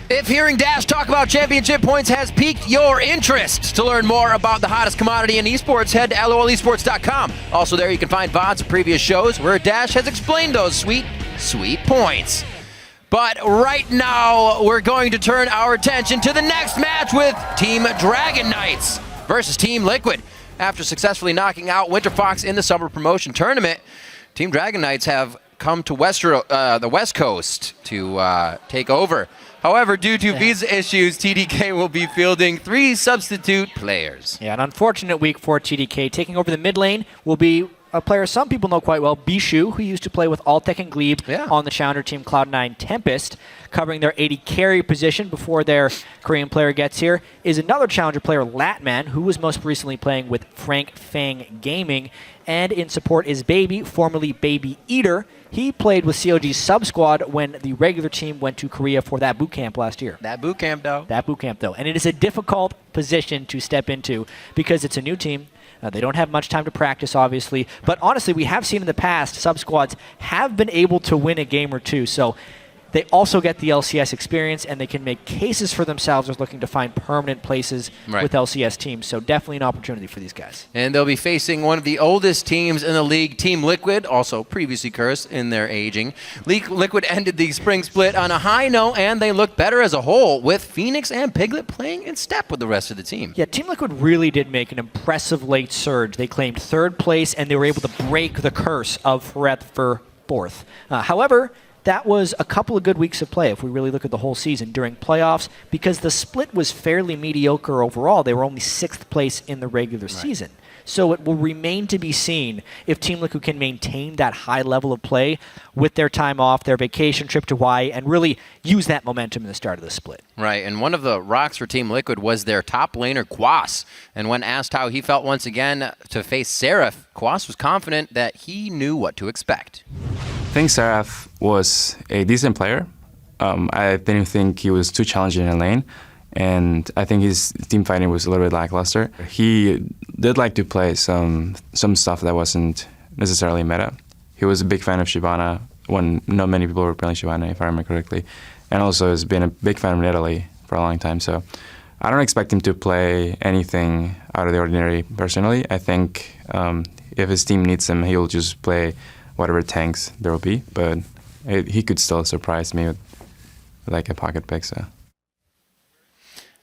If hearing Dash talk about championship points has piqued your interest, to learn more about the hottest commodity in esports, head to lolesports.com. Also there you can find VODs of previous shows where Dash has explained those sweet, sweet points. But right now, we're going to turn our attention to the next match with Team Dragon Knights versus Team Liquid. After successfully knocking out Winter Fox in the Summer Promotion Tournament, Team Dragon Knights have come to the West Coast to take over. However, due to visa issues, TDK will be fielding 3 substitute players. Yeah, an unfortunate week for TDK. Taking over the mid lane will be a player some people know quite well, Bishu, who used to play with Altec and Glebe on the Challenger team Cloud9 Tempest. Covering their AD carry position before their Korean player gets here is another Challenger player, Latman, who was most recently playing with Frank Fang Gaming. And in support is Baby, formerly Baby Eater. He played with COG's sub-squad when the regular team went to Korea for that boot camp last year. That boot camp, though. And it is a difficult position to step into because it's a new team. They don't have much time to practice, obviously. But honestly, we have seen in the past, sub-squads have been able to win a game or two. So they also get the LCS experience, and they can make cases for themselves as looking to find permanent places with LCS teams. So definitely an opportunity for these guys. And they'll be facing one of the oldest teams in the league, Team Liquid, also previously cursed in their aging. Liquid ended the spring split on a high note, and they look better as a whole, with Phoenix and Piglet playing in step with the rest of the team. Yeah, Team Liquid really did make an impressive late surge. They claimed 3rd place, and they were able to break the curse of Fereth for 4th. However, that was a couple of good weeks of play if we really look at the whole season during playoffs, because the split was fairly mediocre overall. They were only 6th place in the regular season. So it will remain to be seen if Team Liquid can maintain that high level of play with their time off, their vacation trip to Hawaii, and really use that momentum in the start of the split. Right, and one of the rocks for Team Liquid was their top laner, Quas. And when asked how he felt once again to face Seraph, Quas was confident that he knew what to expect. I think Seraph was a decent player. I didn't think he was too challenging in lane, and I think his team fighting was a little bit lackluster. He did like to play some stuff that wasn't necessarily meta. He was a big fan of Shyvana when not many people were playing Shyvana, if I remember correctly, and also has been a big fan of Italy for a long time. So I don't expect him to play anything out of the ordinary personally. I think if his team needs him, he'll just play whatever tanks there will be, but he could still surprise me with like a pocket pick. So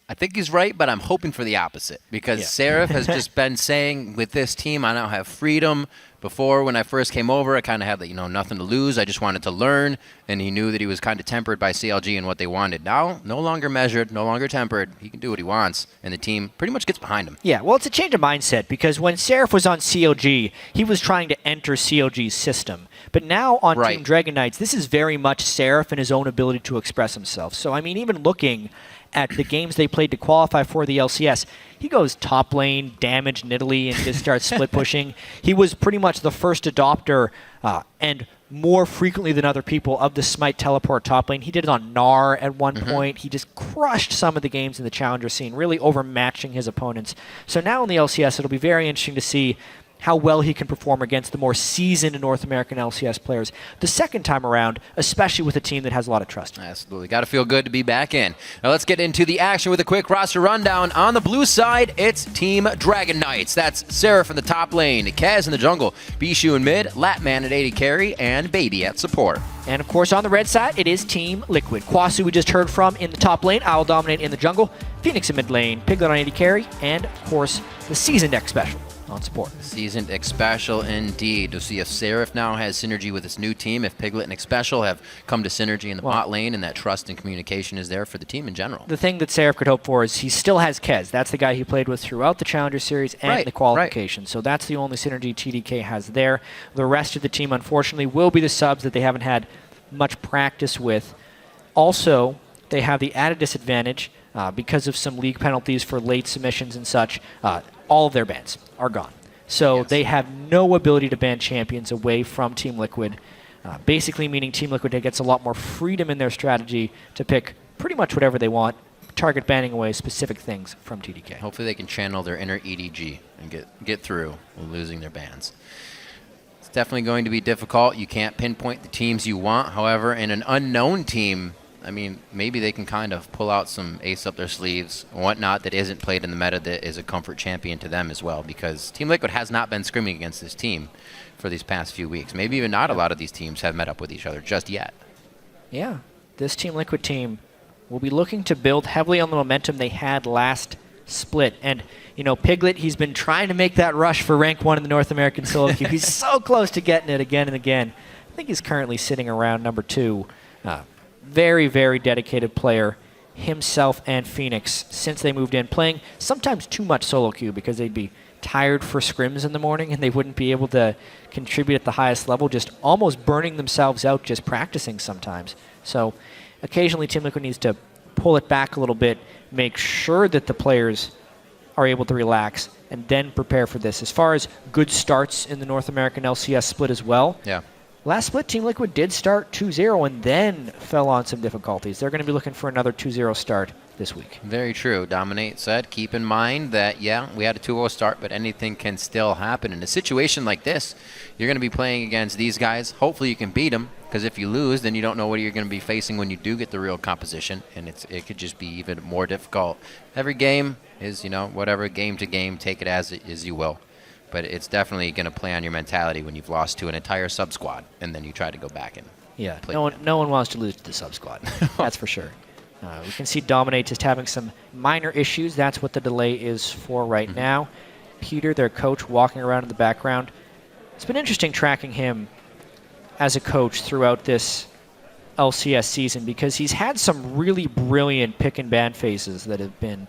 I think he's right, but I'm hoping for the opposite, because Seraph has just been saying, with this team, I now have freedom. Before, when I first came over, I kind of had nothing to lose. I just wanted to learn, and he knew that he was kind of tempered by CLG and what they wanted. Now, no longer measured, no longer tempered. He can do what he wants, and the team pretty much gets behind him. Yeah, well, it's a change of mindset, because when Seraph was on CLG, he was trying to enter CLG's system. But now on Team Dragon Knights, this is very much Seraph and his own ability to express himself. So, I mean, even looking at the games they played to qualify for the LCS, he goes top lane, damage Nidalee, and just starts split pushing. He was pretty much the first adopter, and more frequently than other people, of the Smite teleport top lane. He did it on Gnar at one point. He just crushed some of the games in the Challenger scene, really overmatching his opponents. So now in the LCS, it'll be very interesting to see how well he can perform against the more seasoned North American LCS players the second time around, especially with a team that has a lot of trust. Absolutely. Got to feel good to be back in. Now let's get into the action with a quick roster rundown. On the blue side, it's Team Dragon Knights. That's Seraph in the top lane, Kaz in the jungle, Bishu in mid, Latman at AD carry, and Baby at support. And of course, on the red side, it is Team Liquid. Kwasu we just heard from in the top lane, Owl Dominate in the jungle, Phoenix in mid lane, Piglet on AD carry, and of course, the Seasoned X Special on support. Seasoned X Special indeed. To see if Seraph now has synergy with his new team, if Piglet and X Special have come to synergy in the bot lane, and that trust and communication is there for the team in general. The thing that Seraph could hope for is he still has Kez. That's the guy he played with throughout the Challenger Series and the qualification. So that's the only synergy TDK has there. The rest of the team, unfortunately, will be the subs that they haven't had much practice with. Also, they have the added disadvantage because of some league penalties for late submissions and such. All of their bans are gone. So they have no ability to ban champions away from Team Liquid, basically meaning Team Liquid gets a lot more freedom in their strategy to pick pretty much whatever they want, target banning away specific things from TDK. Hopefully they can channel their inner EDG and get through losing their bans. It's definitely going to be difficult. You can't pinpoint the teams you want. However, in an unknown team, I mean, maybe they can kind of pull out some ace up their sleeves and whatnot that isn't played in the meta that is a comfort champion to them as well, because Team Liquid has not been scrimming against this team for these past few weeks. Maybe even not a lot of these teams have met up with each other just yet. Yeah, this Team Liquid team will be looking to build heavily on the momentum they had last split. And, you know, Piglet, he's been trying to make that rush for rank 1 in the North American solo queue. He's so close to getting it again and again. I think he's currently sitting around number 2. Very, very dedicated player, himself and Phoenix, since they moved in, playing sometimes too much solo queue because they'd be tired for scrims in the morning and they wouldn't be able to contribute at the highest level, just almost burning themselves out just practicing sometimes. So occasionally Team Liquid needs to pull it back a little bit, make sure that the players are able to relax, and then prepare for this. As far as good starts in the North American LCS split as well, last split, Team Liquid did start 2-0 and then fell on some difficulties. They're going to be looking for another 2-0 start this week. Very true. Dominate said, keep in mind that, yeah, we had a 2-0 start, but anything can still happen. In a situation like this, you're going to be playing against these guys. Hopefully you can beat them, because if you lose, then you don't know what you're going to be facing when you do get the real composition, and it could just be even more difficult. Every game is, you know, whatever, game to game, take it as you will. But it's definitely going to play on your mentality when you've lost to an entire sub-squad, and then you try to go back and play. No one wants to lose to the sub-squad. That's for sure. We can see Dominate just having some minor issues. That's what the delay is for right now. Peter, their coach, walking around in the background. It's been interesting tracking him as a coach throughout this LCS season, because he's had some really brilliant pick and ban phases that have been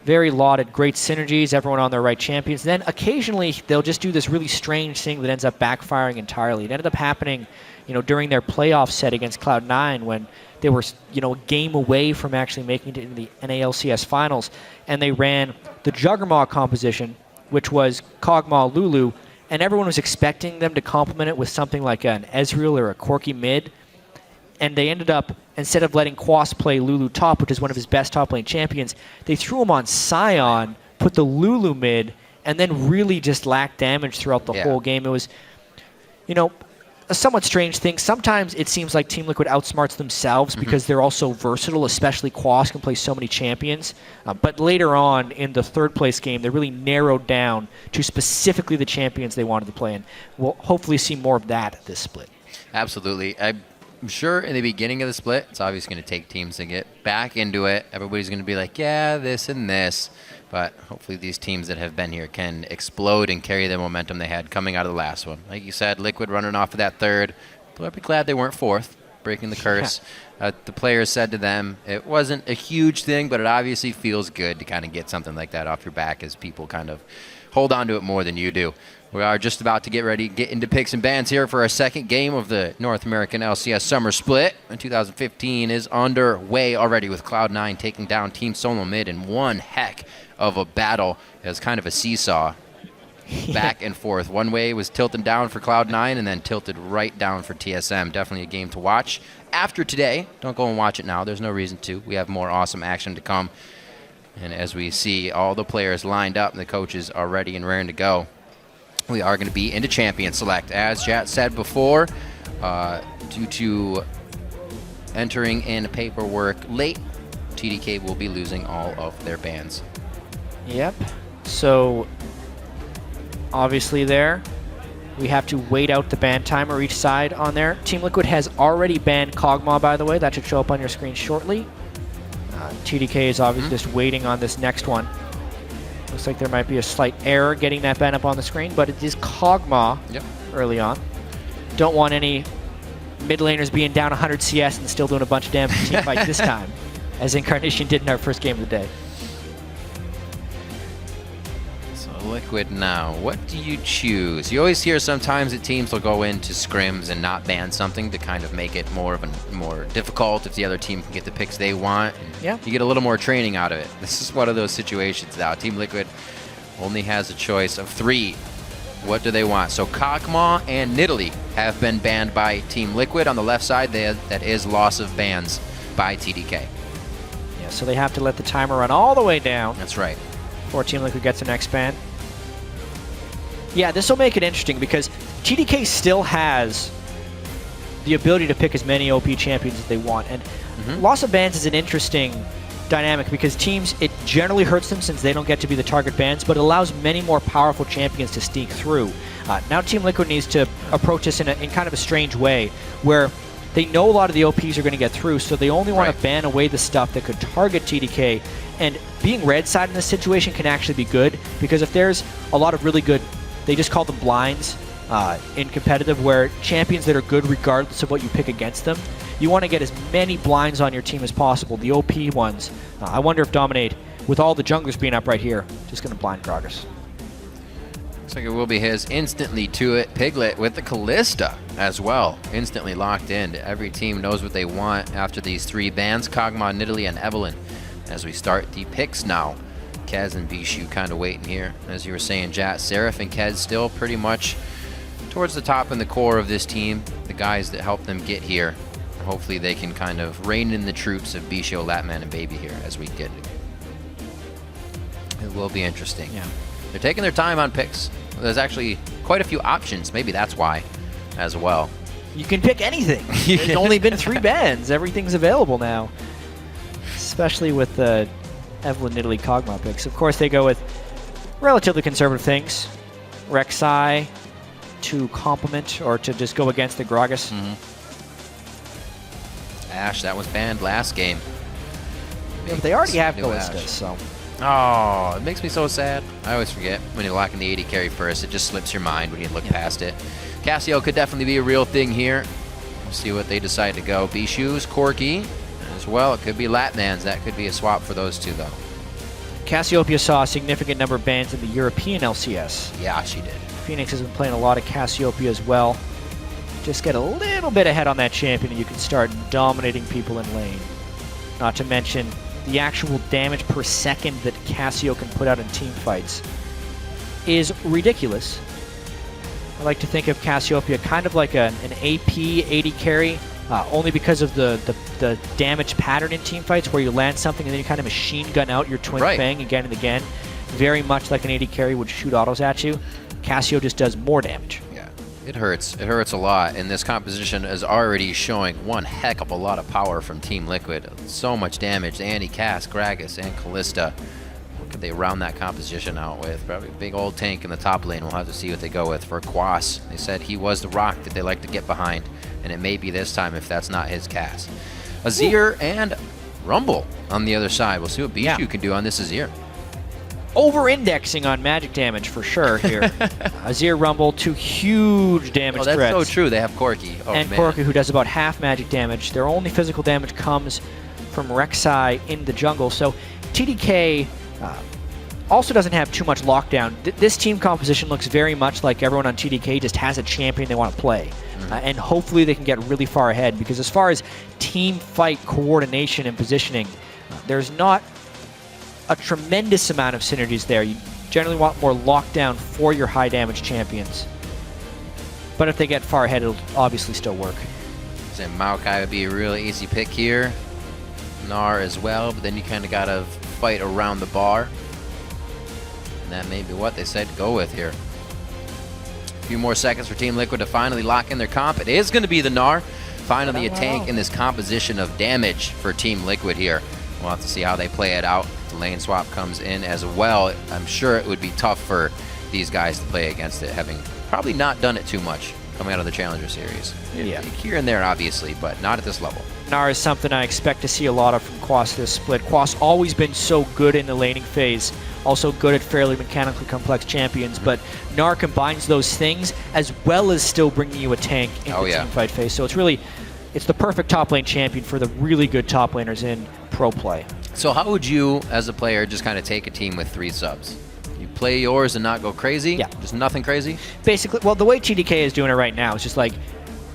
very lauded, great synergies, everyone on their right champions. Then occasionally they'll just do this really strange thing that ends up backfiring entirely. It ended up happening, you know, during their playoff set against Cloud9 when they were, you know, a game away from actually making it into the NA LCS finals, and they ran the Juggernaut composition, which was Kog'Maw, Lulu, and everyone was expecting them to complement it with something like an Ezreal or a Corki mid. And they ended up, instead of letting Quas play Lulu top, which is one of his best top lane champions, they threw him on Sion, put the Lulu mid, and then really just lacked damage throughout the whole game. It was, you know, a somewhat strange thing. Sometimes it seems like Team Liquid outsmarts themselves because they're all so versatile, especially Quas can play so many champions. But later on in the third place game, they really narrowed down to specifically the champions they wanted to play in. We'll hopefully see more of that this split. Absolutely. I'm sure in the beginning of the split, it's obviously going to take teams to get back into it. Everybody's going to be like, yeah, this and this. But hopefully these teams that have been here can explode and carry the momentum they had coming out of the last one. Like you said, Liquid running off of that third. But I'd be glad they weren't fourth, breaking the curse. The players said to them it wasn't a huge thing, but it obviously feels good to kind of get something like that off your back as people kind of hold on to it more than you do. We are just about to get ready to get into picks and bans here for our second game of the North American LCS Summer Split. And 2015 is underway already with Cloud9 taking down Team Solo Mid in one heck of a battle. It was kind of a seesaw back and forth. One way was tilting down for Cloud9 and then tilted right down for TSM. Definitely a game to watch after today. Don't go and watch it now. There's no reason to. We have more awesome action to come. And as we see all the players lined up and the coaches are ready and raring to go, we are going to be into Champion Select. As Jat said before, due to entering in paperwork late, TDK will be losing all of their bans. Yep. So, obviously there, we have to wait out the ban timer each side on there. Team Liquid has already banned Kog'Maw, by the way. That should show up on your screen shortly. TDK is obviously just waiting on this next one. Looks like there might be a slight error getting that ban up on the screen, but it is Kog'Maw early on. Don't want any mid laners being down 100 CS and still doing a bunch of damage in team fight this time, as Incarnation did in our first game of the day. So Liquid now, what do you choose? You always hear sometimes that teams will go into scrims and not ban something to kind of make it more difficult if the other team can get the picks they want. And you get a little more training out of it. This is one of those situations now. Team Liquid only has a choice of 3. What do they want? So Kog'Maw and Nidalee have been banned by Team Liquid. On the left side, that is loss of bans by TDK. Yeah, so they have to let the timer run all the way down. That's right. Before Team Liquid gets the next ban. Yeah, this will make it interesting because TDK still has the ability to pick as many OP champions as they want. And loss of bans is an interesting dynamic because teams, it generally hurts them since they don't get to be the target bans, but it allows many more powerful champions to sneak through. Now Team Liquid needs to approach this in kind of a strange way, where they know a lot of the OPs are going to get through, so they only want to ban away the stuff that could target TDK. And being red side in this situation can actually be good, because if there's a lot of really good, they just call them blinds in competitive, where champions that are good regardless of what you pick against them, you want to get as many blinds on your team as possible, the OP ones. I wonder if Dominate, with all the junglers being up right here, just going to blind Gragas. Looks like it will be his. Instantly to it. Piglet with the Callista as well. Instantly locked in. Every team knows what they want after these 3 bans. Kog'Maw, Nidalee, and Evelynn. As we start the picks now. Kez and Bishu kind of waiting here. As you were saying, Jat, Seraph and Kez still pretty much towards the top and the core of this team. The guys that help them get here. Hopefully they can kind of rein in the troops of Bishu, Latman, and Baby here as we get it. It will be interesting. Yeah. They're taking their time on picks. There's actually quite a few options. Maybe that's why as well. You can pick anything. There's only been 3 bans. Everything's available now. Especially with the Evelynn, Nidalee, Kog'Maw picks. Of course, they go with relatively conservative things. Rek'Sai to complement or to just go against the Gragas. Ashe, that was banned last game. Yeah, but they already have Callistas, so. Oh, it makes me so sad. I always forget when you're locking the AD carry first. It just slips your mind when you look past it. Cassio could definitely be a real thing here. We'll see what they decide to go. Bishu's, Corki as well. It could be Latman's. That could be a swap for those two, though. Cassiopeia saw a significant number of bans in the European LCS. Yeah, she did. Phoenix has been playing a lot of Cassiopeia as well. Just get a little bit ahead on that champion and you can start dominating people in lane. Not to mention the actual damage per second that Cassio can put out in team fights is ridiculous. I like to think of Cassiopeia kind of like an AP AD carry, only because of the damage pattern in team fights where you land something and then you kind of machine gun out your Twin Fang again and again. Very much like an AD carry would shoot autos at you. Cassio just does more damage. Yeah, it hurts. It hurts a lot, and this composition is already showing one heck of a lot of power from Team Liquid. So much damage. Andy, Cass, Gragas, and Callista. What could they round that composition out with? Probably a big old tank in the top lane. We'll have to see what they go with. For Quas, they said he was the rock that they like to get behind, and it may be this time if that's not his Cass. Azir and Rumble on the other side. We'll see what Bishu can do on this Azir. Over-indexing on magic damage for sure here. Azir, Rumble, 2 huge damage threats. That's so true. They have Corki. Oh, and man. Corki, who does about half magic damage. Their only physical damage comes from Rek'Sai in the jungle. So TDK also doesn't have too much lockdown. This team composition looks very much like everyone on TDK just has a champion they want to play. And hopefully they can get really far ahead, because as far as team fight coordination and positioning, there's not a tremendous amount of synergies there. You generally want more lockdown for your high damage champions. But if they get far ahead, it'll obviously still work. So Maokai would be a really easy pick here. Gnar as well, but then you kind of got to fight around the bar. And that may be what they said to go with here. A few more seconds for Team Liquid to finally lock in their comp. It is going to be the Gnar. Finally a tank in this composition of damage for Team Liquid here. We'll have to see how they play it out. The lane swap comes in as well. I'm sure it would be tough for these guys to play against it, having probably not done it too much coming out of the Challenger Series. Yeah. Here and there, obviously, but not at this level. Gnar is something I expect to see a lot of from Quas this split. Quas always been so good in the laning phase, also good at fairly mechanically complex champions, but Gnar combines those things as well as still bringing you a tank in the team fight phase. So it's the perfect top lane champion for the really good top laners in pro play. So how would you, as a player, just kind of take a team with 3 subs? You play yours and not go crazy? Yeah. Just nothing crazy? Basically, well, the way TDK is doing it right now is just like,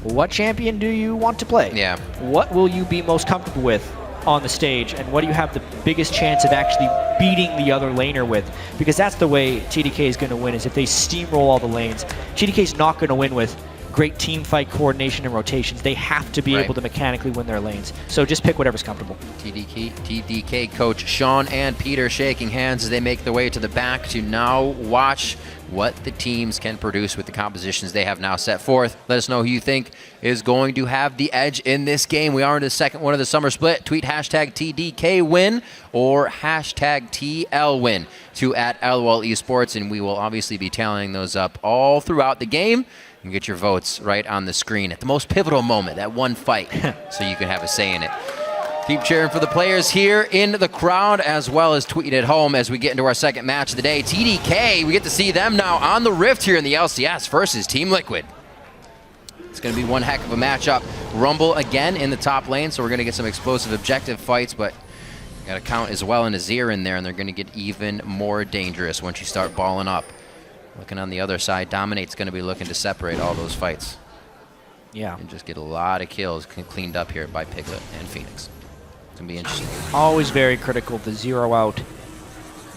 what champion do you want to play? Yeah. What will you be most comfortable with on the stage, and what do you have the biggest chance of actually beating the other laner with? Because that's the way TDK is going to win, is if they steamroll all the lanes. TDK is not going to win with great team fight coordination and rotations. They have to be able to mechanically win their lanes. So just pick whatever's comfortable. TDK coach Sean and Peter shaking hands as they make their way to the back to now watch what the teams can produce with the compositions they have now set forth. Let us know who you think is going to have the edge in this game. We are in the second one of the summer split. Tweet hashtag TDK win or hashtag TL win to @LOL Esports, and we will obviously be tallying those up all throughout the game. You can get your votes right on the screen at the most pivotal moment, that one fight, so you can have a say in it. Keep cheering for the players here in the crowd as well as tweet at home as we get into our second match of the day. TDK, we get to see them now on the Rift here in the LCS versus Team Liquid. It's going to be one heck of a matchup. Rumble again in the top lane, so we're going to get some explosive objective fights, but you got to count as well an Azir in there, and they're going to get even more dangerous once you start balling up. Looking on the other side, Dominate's going to be looking to separate all those fights. Yeah. And just get a lot of kills cleaned up here by Piglet and Phoenix. It's going to be interesting. Always very critical to zero out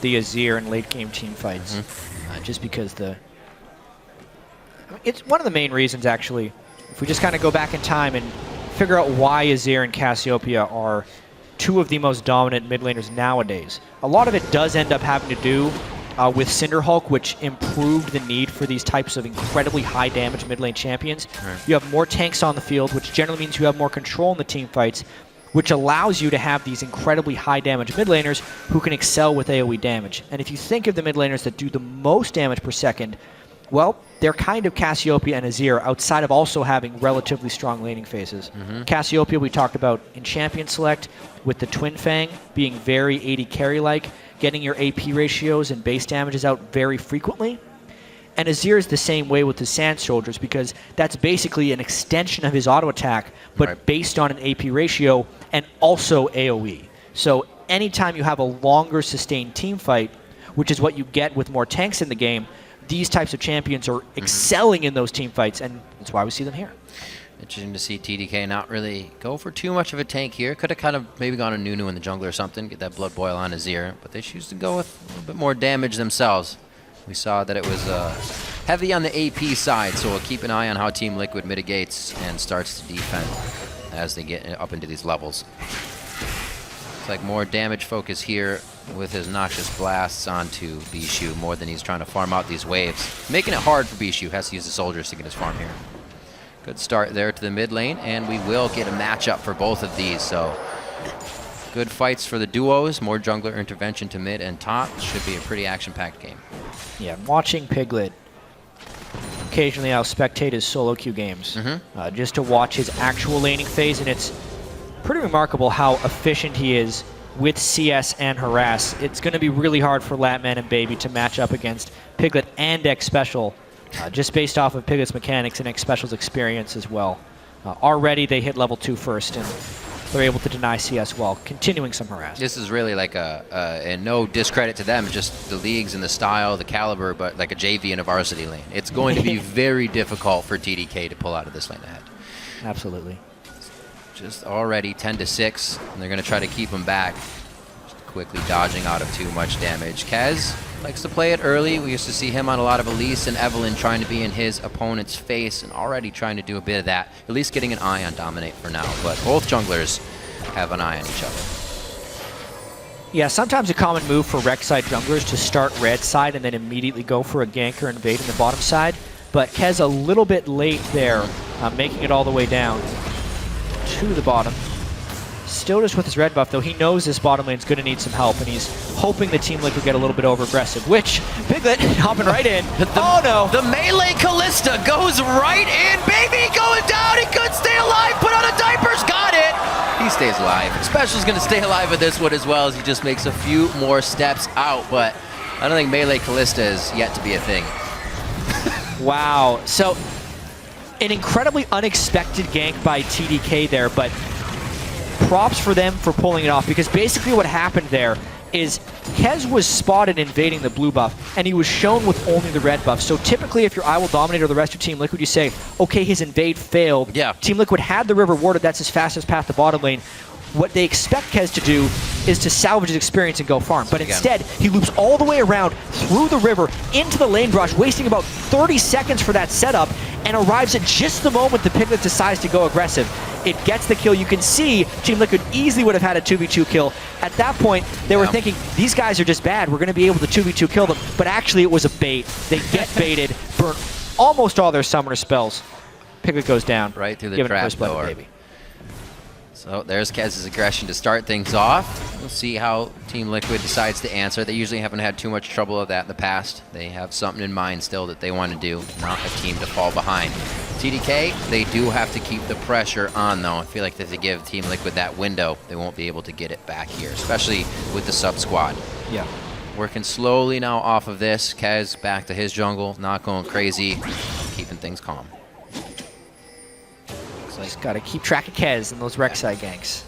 the Azir in late game team fights. Just because it's one of the main reasons, actually, if we just kind of go back in time and figure out why Azir and Cassiopeia are two of the most dominant mid laners nowadays. A lot of it does end up having to do with Cinderhulk, which improved the need for these types of incredibly high damage mid lane champions. You have more tanks on the field, which generally means you have more control in the team fights, which allows you to have these incredibly high damage mid laners who can excel with AoE damage. And if you think of the mid laners that do the most damage per second, well, they're kind of Cassiopeia and Azir outside of also having relatively strong laning phases. Cassiopeia we talked about in Champion Select with the Twin Fang being very AD carry-like, getting your AP ratios and base damages out very frequently. And Azir is the same way with the Sand Soldiers because that's basically an extension of his auto attack, but based on an AP ratio and also AoE. So anytime you have a longer sustained team fight, which is what you get with more tanks in the game, these types of champions are excelling in those team fights, and that's why we see them here. Interesting to see TDK not really go for too much of a tank here. Could have kind of maybe gone a Nunu in the jungle or something, get that Blood Boil on Azir, but they choose to go with a little bit more damage themselves. We saw that it was heavy on the AP side, so we'll keep an eye on how Team Liquid mitigates and starts to defend as they get up into these levels. It's like more damage focus here with his Noxious Blasts onto Bishu more than he's trying to farm out these waves. Making it hard for Bishu, has to use the soldiers to get his farm here. Good start there to the mid lane, and we will get a matchup for both of these, so good fights for the duos, more jungler intervention to mid and top. Should be a pretty action-packed game. Yeah, watching Piglet, occasionally I'll spectate his solo queue games just to watch his actual laning phase, and it's pretty remarkable how efficient he is with CS and Harass. It's going to be really hard for Latman and Baby to match up against Piglet and X Special, just based off of Piglet's mechanics and X Special's experience as well. Already they hit level 2 first, and they're able to deny CS while continuing some harass. This is really like and no discredit to them, just the leagues and the style, the caliber, but like a JV in a varsity lane. It's going to be very difficult for TDK to pull out of this lane ahead. Absolutely. Just already 10-6, and they're going to try to keep him back. Just quickly dodging out of too much damage. Kez likes to play it early. We used to see him on a lot of Elise and Evelyn trying to be in his opponent's face and already trying to do a bit of that. At least getting an eye on Dominate for now, but both junglers have an eye on each other. Yeah, sometimes a common move for Rek'Sai junglers to start red side and then immediately go for a gank or invade in the bottom side, but Kez a little bit late there, making it all the way down to the bottom. Still just with his red buff, though. He knows this bottom lane's going to need some help, and he's hoping the Team Liquid get a little bit over-aggressive, which Piglet hopping right in. Oh, no. The melee Callista goes right in. Baby going down. He could stay alive. Put on a diapers. Got it. He stays alive. Special's going to stay alive with this one as well as he just makes a few more steps out, but I don't think melee Callista is yet to be a thing. Wow. So an incredibly unexpected gank by TDK there, but props for them for pulling it off, because basically what happened there is Kez was spotted invading the blue buff, and he was shown with only the red buff. So typically if you're I Will Dominate or the rest of Team Liquid, you say, okay, his invade failed. Yeah. Team Liquid had the river warded, that's his fastest path to bottom lane. What they expect Kez to do is to salvage his experience and go farm. But instead, he loops all the way around through the river into the lane brush, wasting about 30 seconds for that setup, and arrives at just the moment the Piglet decides to go aggressive. It gets the kill. You can see Team Liquid easily would have had a 2v2 kill. At that point, they were thinking, these guys are just bad. We're going to be able to 2v2 kill them. But actually, it was a bait. They get baited, burn almost all their summoner spells. Piglet goes down. Right through the trap door. Baby. So there's Kez's aggression to start things off. We'll see how Team Liquid decides to answer. They usually haven't had too much trouble with that in the past. They have something in mind still that they want to do, not a team to fall behind. TDK, they do have to keep the pressure on, though. I feel like if they give Team Liquid that window, they won't be able to get it back here, especially with the sub-squad. Yeah. Working slowly now off of this. Kez back to his jungle, not going crazy, keeping things calm. Just got to keep track of Kez and those Rek'Sai ganks.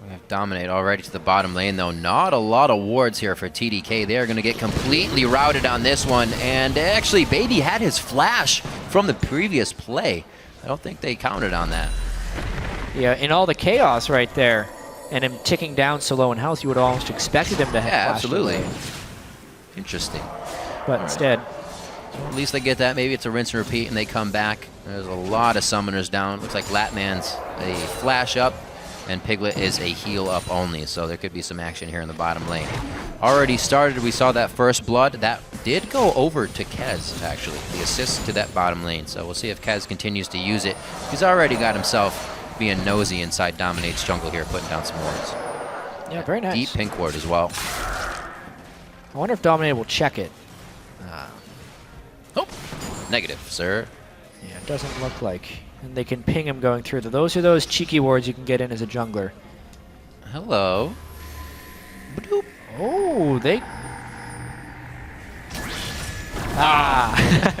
We have Dominate already to the bottom lane, though. Not a lot of wards here for TDK. They are going to get completely routed on this one. And actually, Baby had his flash from the previous play. I don't think they counted on that. Yeah, in all the chaos right there, and him ticking down so low in health, you would have almost expected him to have flash. Absolutely. Interesting. But instead, at least they get that. Maybe it's a rinse and repeat and they come back. There's a lot of summoners down. Looks like Latman's a flash up and Piglet is a heal up only. So there could be some action here in the bottom lane. Already started. We saw that first blood. That did go over to Kez, actually. The assist to that bottom lane. So we'll see if Kez continues to use it. He's already got himself being nosy inside Dominate's jungle here, putting down some wards. Yeah, very nice. Deep pink ward as well. I wonder if Dominate will check it. Oh, negative, sir. Yeah, it doesn't look like. And they can ping him going through. Those are those cheeky wards you can get in as a jungler. Hello. Bloop. Oh, they... Ah.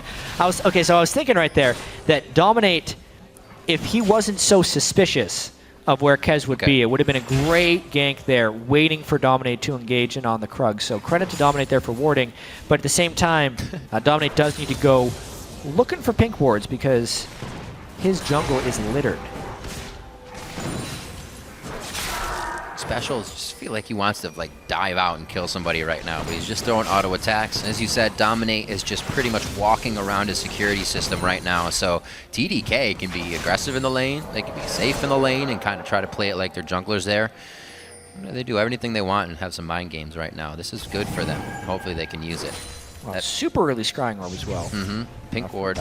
Okay, so I was thinking right there that Dominate, if he wasn't so suspicious of where Kez would be, it would have been a great gank there, waiting for Dominate to engage in on the Krug. So credit to Dominate there for warding, but at the same time, Dominate does need to go looking for pink wards because his jungle is littered. Special, just feel like he wants to dive out and kill somebody right now, but he's just throwing auto attacks. As you said, Dominate is just pretty much walking around his security system right now, so TDK can be aggressive in the lane, they can be safe in the lane and kind of try to play it like they're junglers there. They do everything they want and have some mind games right now. This is good for them. Hopefully they can use it. Well, super early scrying orb as well. Pink ward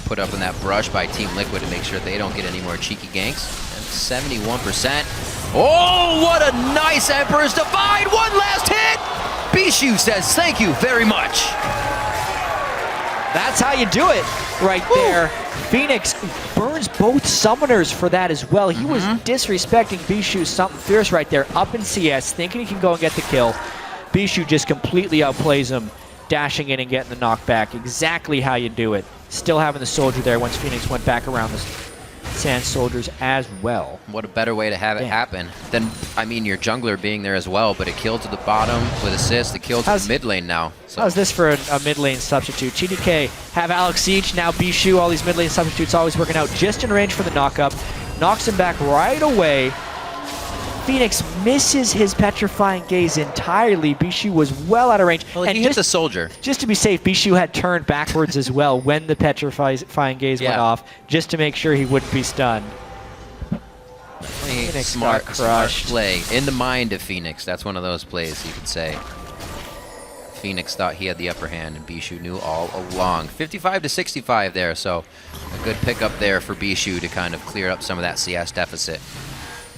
put up in that brush by Team Liquid to make sure they don't get any more cheeky ganks. And 71%. Oh, what a nice Emperor's Divide! One last hit! Bishu says thank you very much. That's how you do it right there. Phoenix burns both summoners for that as well. He was disrespecting Bishu something fierce right there. Up in CS, thinking he can go and get the kill. Bishu just completely outplays him, dashing in and getting the knockback. Exactly how you do it. Still having the soldier there once Phoenix went back around the Sand Soldiers as well. What a better way to have it happen than, I mean, your jungler being there as well, but a kill to the bottom with assist, a kill to the mid lane now. So. How's this for a mid lane substitute? TDK have Alex Siege, now Bishu, all these mid lane substitutes always working out just in range for the knock-up. Knocks him back right away. Phoenix misses his Petrifying Gaze entirely. Bishu was well out of range. Well, he hit the soldier. Just to be safe, Bishu had turned backwards as well when the Petrifying Gaze went off, just to make sure he wouldn't be stunned. Phoenix smart play. In the mind of Phoenix. That's one of those plays you could say. Phoenix thought he had the upper hand, and Bishu knew all along. 55 to 65 there, so a good pickup there for Bishu to kind of clear up some of that CS deficit.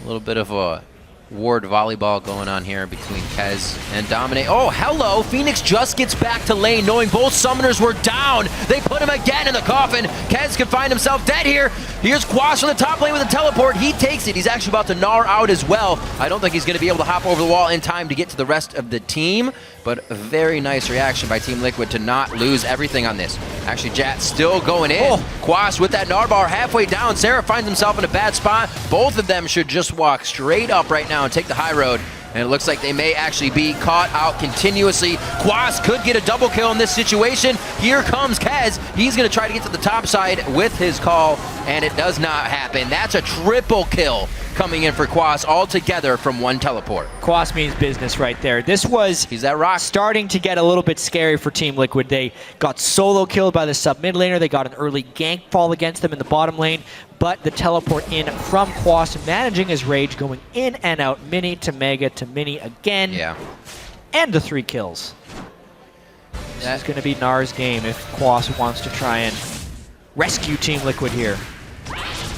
A little bit of a ward volleyball going on here between Kez and Dominate. Oh, hello! Phoenix just gets back to lane knowing both summoners were down. They put him again in the coffin. Kez can find himself dead here. Here's Quash from the top lane with a teleport. He takes it. He's actually about to gnaw out as well. I don't think he's going to be able to hop over the wall in time to get to the rest of the team, but a very nice reaction by Team Liquid to not lose everything on this. Actually, Jat still going in. Quash with that Narbar halfway down. Sarah finds himself in a bad spot. Both of them should just walk straight up right now and take the high road. And it looks like they may actually be caught out continuously. Quas could get a double kill in this situation. Here comes Kez. He's going to try to get to the top side with his call, and it does not happen. That's a triple kill coming in for Quas all together from one teleport. Quas means business right there. This was He's that rock. starting to get a little bit scary for Team Liquid. They got solo killed by the sub mid laner. They got an early gank fall against them in the bottom lane, but the teleport in from Quas, managing his rage, going in and out, mini to mega to mini again. Yeah. And the 3 kills. This is going to be Nar's game if Quas wants to try and rescue Team Liquid here.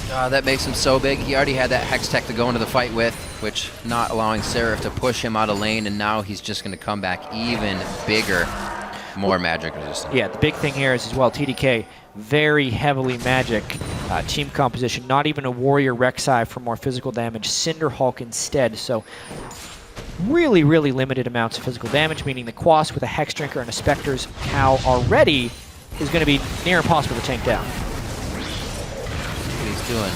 That makes him so big. He already had that Hex Tech to go into the fight with, which not allowing Seraph to push him out of lane, and now he's just going to come back even bigger. More magic resistant. Yeah, the big thing here is as well, TDK, very heavily magic team composition. Not even a Warrior Rek'Sai for more physical damage. Cinder Hulk instead, so really, really limited amounts of physical damage, meaning the Quas with a Hex Drinker and a Spectre's Cow already is going to be near impossible to tank down. What he's doing.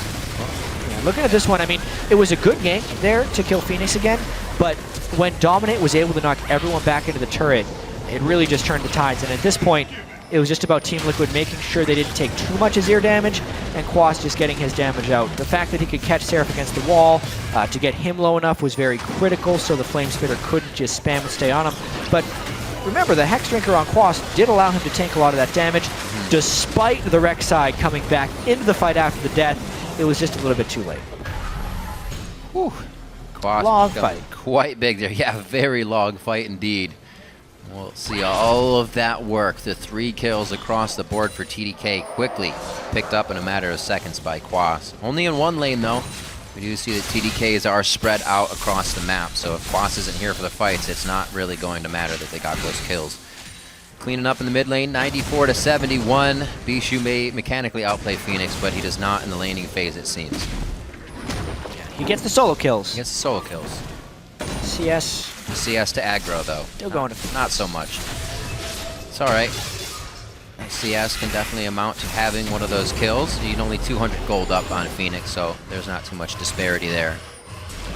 Yeah, looking at this one, I mean, it was a good gank there to kill Phoenix again, but when Dominate was able to knock everyone back into the turret, it really just turned the tides, and at this point, it was just about Team Liquid making sure they didn't take too much Azir damage, and Quas just getting his damage out. The fact that he could catch Seraph against the wall to get him low enough was very critical, so the Flame Spitter couldn't just spam and stay on him. But remember, the Hex Drinker on Quas did allow him to tank a lot of that damage, despite the Rek'Sai coming back into the fight after the death. It was just a little bit too late. Whew. Quas Long fight. Quite big there. Yeah, very long fight indeed. We'll see all of that work. The 3 kills across the board for TDK quickly picked up in a matter of seconds by Quas. Only in one lane though. We do see that TDKs are spread out across the map, so if Quas isn't here for the fights, it's not really going to matter that they got those kills. Cleaning up in the mid lane, 94 to 71. Bishu may mechanically outplay Phoenix, but he does not in the laning phase, it seems. He gets the solo kills. He gets the solo kills. CS CS to aggro though. still going to Not so much. It's alright. CS can definitely amount to having one of those kills. You need only 200 gold up on Phoenix, so there's not too much disparity there.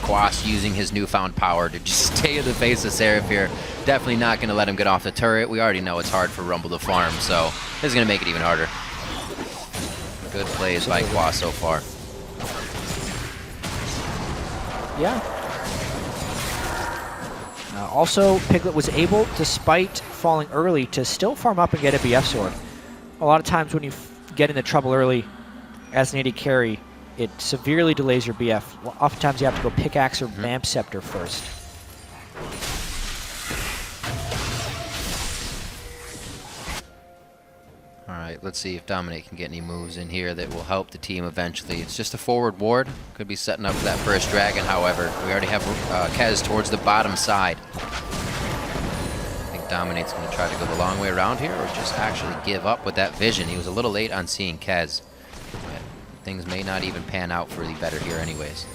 Quas using his newfound power to just stay in the face of Seraph here. Definitely not going to let him get off the turret. We already know it's hard for Rumble to farm, so this is going to make it even harder. Good plays by Quas so far. Yeah. Also, Piglet was able, despite falling early, to still farm up and get a BF sword. A lot of times when you get into trouble early as an AD carry, it severely delays your BF. Oftentimes you have to go pickaxe or vamp scepter first. Alright, let's see if Dominate can get any moves in here that will help the team eventually. It's just a forward ward. Could be setting up for that first dragon, however. We already have Kez towards the bottom side. I think Dominate's going to try to go the long way around here or just actually give up with that vision. He was a little late on seeing Kez. But things may not even pan out for the better here anyways.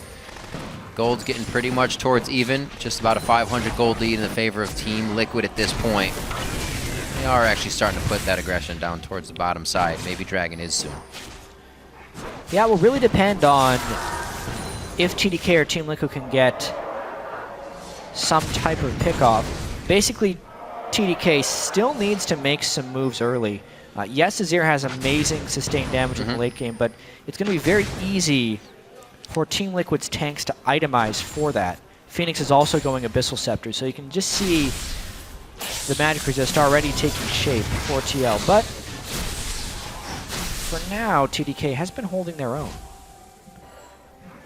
Gold's getting pretty much towards even. Just about a 500 gold lead in the favor of Team Liquid at this point. They are actually starting to put that aggression down towards the bottom side. Maybe Dragon is soon. Yeah, it will really depend on if TDK or Team Liquid can get some type of pickoff. Basically, TDK still needs to make some moves early. Yes, Azir has amazing sustained damage in the late game, but it's going to be very easy for Team Liquid's tanks to itemize for that. Phoenix is also going Abyssal Scepter, so you can just see the magic resist already taking shape for TL. But for now, TDK has been holding their own.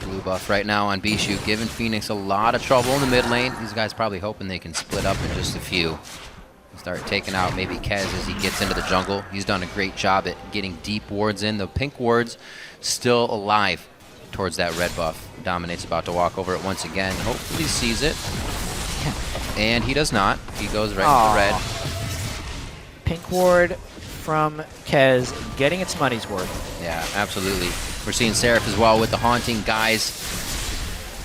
Blue buff right now on Bishu, giving Phoenix a lot of trouble in the mid lane. These guys probably hoping they can split up in just a few. Start taking out maybe Kez as he gets into the jungle. He's done a great job at getting deep wards in. The pink wards still alive towards that red buff. Dominate's about to walk over it once again. Hopefully sees it. And he does not. He goes right to red. Pink ward from Kez getting its money's worth. Yeah, absolutely. We're seeing Seraph as well with the haunting guys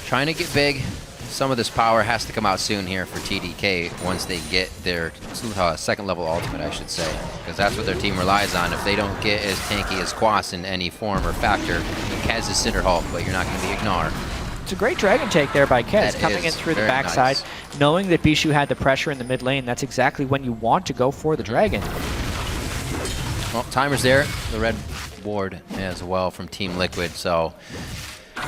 trying to get big. Some of this power has to come out soon here for TDK once they get their second level ultimate, I should say, because that's what their team relies on. If they don't get as tanky as Quas in any form or factor, Kez is Cinder Hulk, but you're not going to be Ignar. It's a great dragon take there by Kez, coming in through the backside, nice. Knowing that Bishu had the pressure in the mid lane. That's exactly when you want to go for the dragon. Well, timer's there. The red ward as well from Team Liquid, so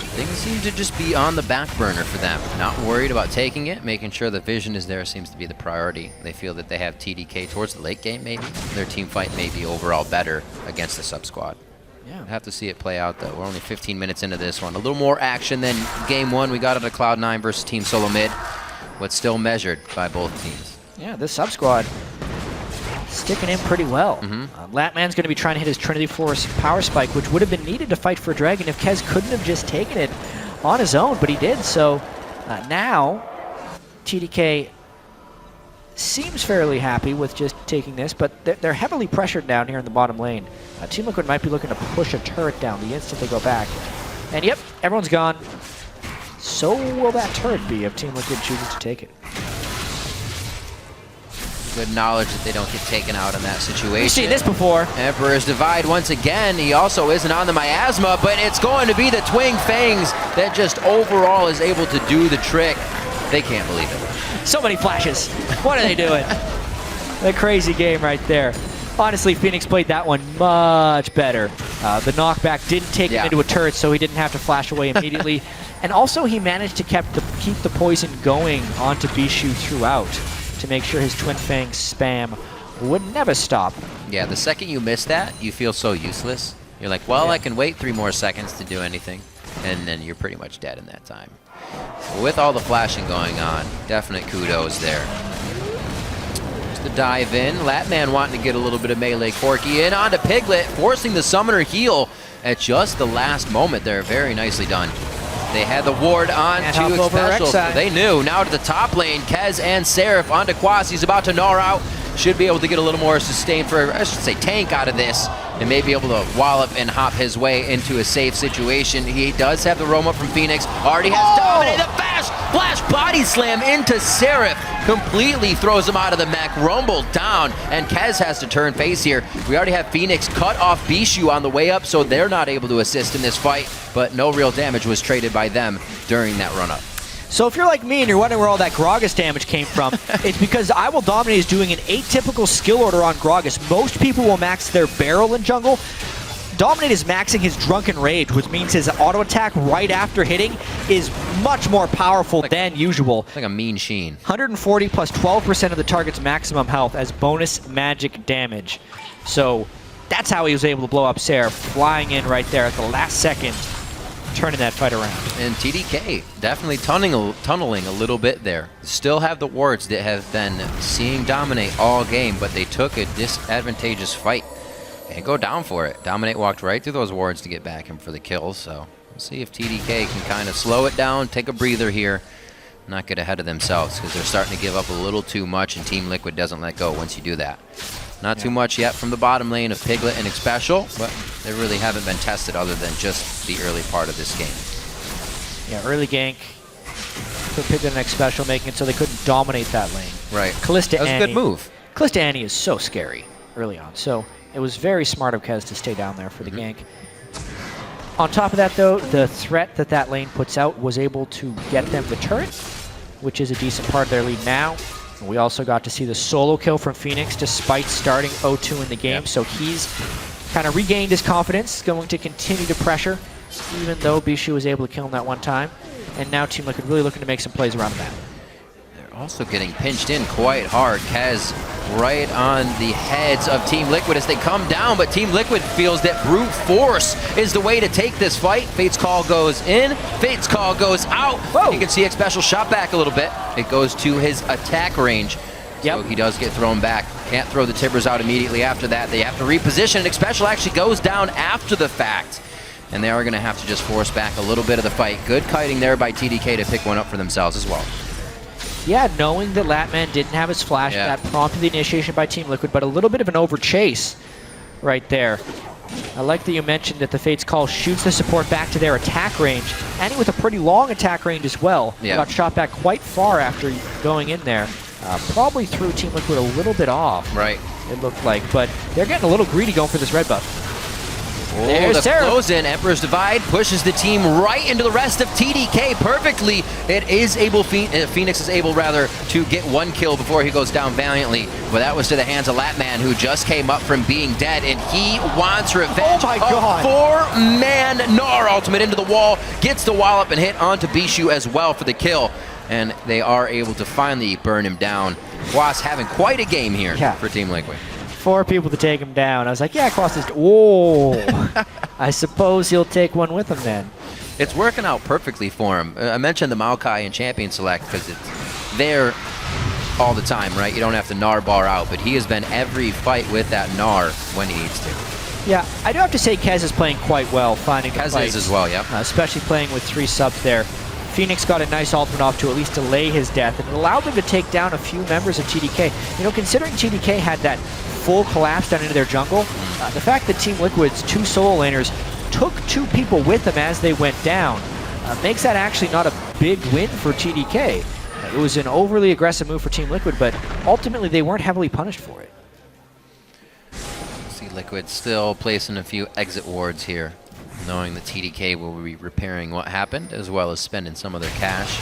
Things seem to just be on the back burner for them. Not worried about taking it, making sure the vision is there seems to be the priority. They feel that they have TDK towards the late game, maybe. Their team fight may be overall better against the sub-squad. Yeah. We'll have to see it play out, though. We're only 15 minutes into this one. A little more action than game one. We got it at Cloud9 versus Team Solo Mid, but still measured by both teams. Yeah, this sub-squad sticking in pretty well. Latman's going to be trying to hit his Trinity Force power spike, which would have been needed to fight for Dragon if Kez couldn't have just taken it on his own, but he did. So now TDK seems fairly happy with just taking this, but they're heavily pressured down here in the bottom lane. Team Liquid might be looking to push a turret down the instant they go back. And yep, everyone's gone. So will that turret be if Team Liquid chooses to take it. Good knowledge that they don't get taken out in that situation. We've seen this before. Emperor's Divide once again. He also isn't on the miasma, but it's going to be the Twing Fangs that just overall is able to do the trick. They can't believe it. So many flashes. What are they doing? A crazy game right there. Honestly, Phoenix played that one much better. The knockback didn't take him into a turret, so he didn't have to flash away immediately. And also, he managed to keep the poison going onto Bishu throughout to make sure his Twin Fang spam would never stop. Yeah, the second you miss that, you feel so useless. You're like, well, I can wait 3 more seconds to do anything. And then you're pretty much dead in that time. So with all the flashing going on, definite kudos there. Just the dive in. Latman wanting to get a little bit of melee Corki in onto Piglet, forcing the summoner heal at just the last moment there. Very nicely done. They had the ward on to Special, so they knew. Now to the top lane, Kez and Seraph onto Quas. He's about to gnaw out. Should be able to get a little more sustain for, I should say, tank out of this, and may be able to wallop and hop his way into a safe situation. He does have the roam up from Phoenix. Already has dominated the flash body slam into Seraph. Completely throws him out of the mech, rumbled down, and Kez has to turn face here. We already have Phoenix cut off Bishu on the way up, so they're not able to assist in this fight, but no real damage was traded by them during that run-up. So if you're like me and you're wondering where all that Gragas damage came from, it's because I Will Dominate is doing an atypical skill order on Gragas. Most people will max their barrel in jungle. Dominate is maxing his Drunken Rage, which means his auto attack right after hitting is much more powerful than usual. It's like a mean sheen. 140 plus 12% of the target's maximum health as bonus magic damage. So that's how he was able to blow up Seraph, flying in right there at the last second, turning that fight around. And TDK definitely tunneling a little bit there. Still have the wards that have been seeing Dominate all game, but they took a disadvantageous fight and go down for it. Dominate walked right through those wards to get back him for the kills, so we'll see if TDK can kind of slow it down, take a breather here, not get ahead of themselves, because they're starting to give up a little too much, and Team Liquid doesn't let go once you do that. Not too much yet from the bottom lane of Piglet and Xpecial, but they really haven't been tested other than just the early part of this game. Yeah, early gank for Piglet and Xpecial, making it so they couldn't dominate that lane. Right. Kalista that was Annie, a good move. Kalista Annie is so scary early on, so it was very smart of Kez to stay down there for the gank. On top of that, though, the threat that lane puts out was able to get them the turret, which is a decent part of their lead now. We also got to see the solo kill from Phoenix despite starting 0-2 in the game, so he's kind of regained his confidence, going to continue to pressure, even though Bishu was able to kill him that one time. And now Team Liquid really looking to make some plays around the map. They're also getting pinched in quite hard. Kez right on the heads of Team Liquid as they come down, but Team Liquid feels that brute force is the way to take this fight. Fate's Call goes in, Fate's Call goes out. Whoa. You can see Xpecial shot back a little bit. It goes to his attack range. So he does get thrown back. Can't throw the Tibbers out immediately after that. They have to reposition, and Xpecial actually goes down after the fact. And they are going to have to just force back a little bit of the fight. Good kiting there by TDK to pick one up for themselves as well. Yeah, knowing that Latman didn't have his flash, that prompted the initiation by Team Liquid, but a little bit of an over chase right there. I like that you mentioned that the Fate's Call shoots the support back to their attack range, and with a pretty long attack range as well. Got shot back quite far after going in there. Probably threw Team Liquid a little bit off, right? It looked like, but they're getting a little greedy going for this red buff. Oh, the close in. Emperor's Divide pushes the team right into the rest of TDK perfectly. It is able, Phoenix is able rather to get 1 kill before he goes down valiantly. But that was to the hands of Latman, who just came up from being dead, and he wants revenge. Oh my God. 4-man Gnar ultimate into the wall, gets the wallop and hit onto Bishu as well for the kill. And they are able to finally burn him down. Quas having quite a game here for Team Liquid. 4 people to take him down. I was like, yeah, Quas is... Whoa. I suppose he'll take one with him then. It's working out perfectly for him. I mentioned the Maokai and Champion Select because it's there all the time, right? You don't have to Gnar bar out, but he has been every fight with that Gnar when he needs to. Yeah, I do have to say Kez is playing quite well, finding the Kez fights. is as well, yeah. Especially playing with 3 subs there. Phoenix got a nice ultimate off to at least delay his death, and it allowed them to take down a few members of TDK. You know, considering TDK had that full collapse down into their jungle, the fact that Team Liquid's 2 solo laners took 2 people with them as they went down makes that actually not a big win for TDK. It was an overly aggressive move for Team Liquid, but ultimately they weren't heavily punished for it. See Liquid still placing a few exit wards here, knowing that TDK will be repairing what happened, as well as spending some of their cash.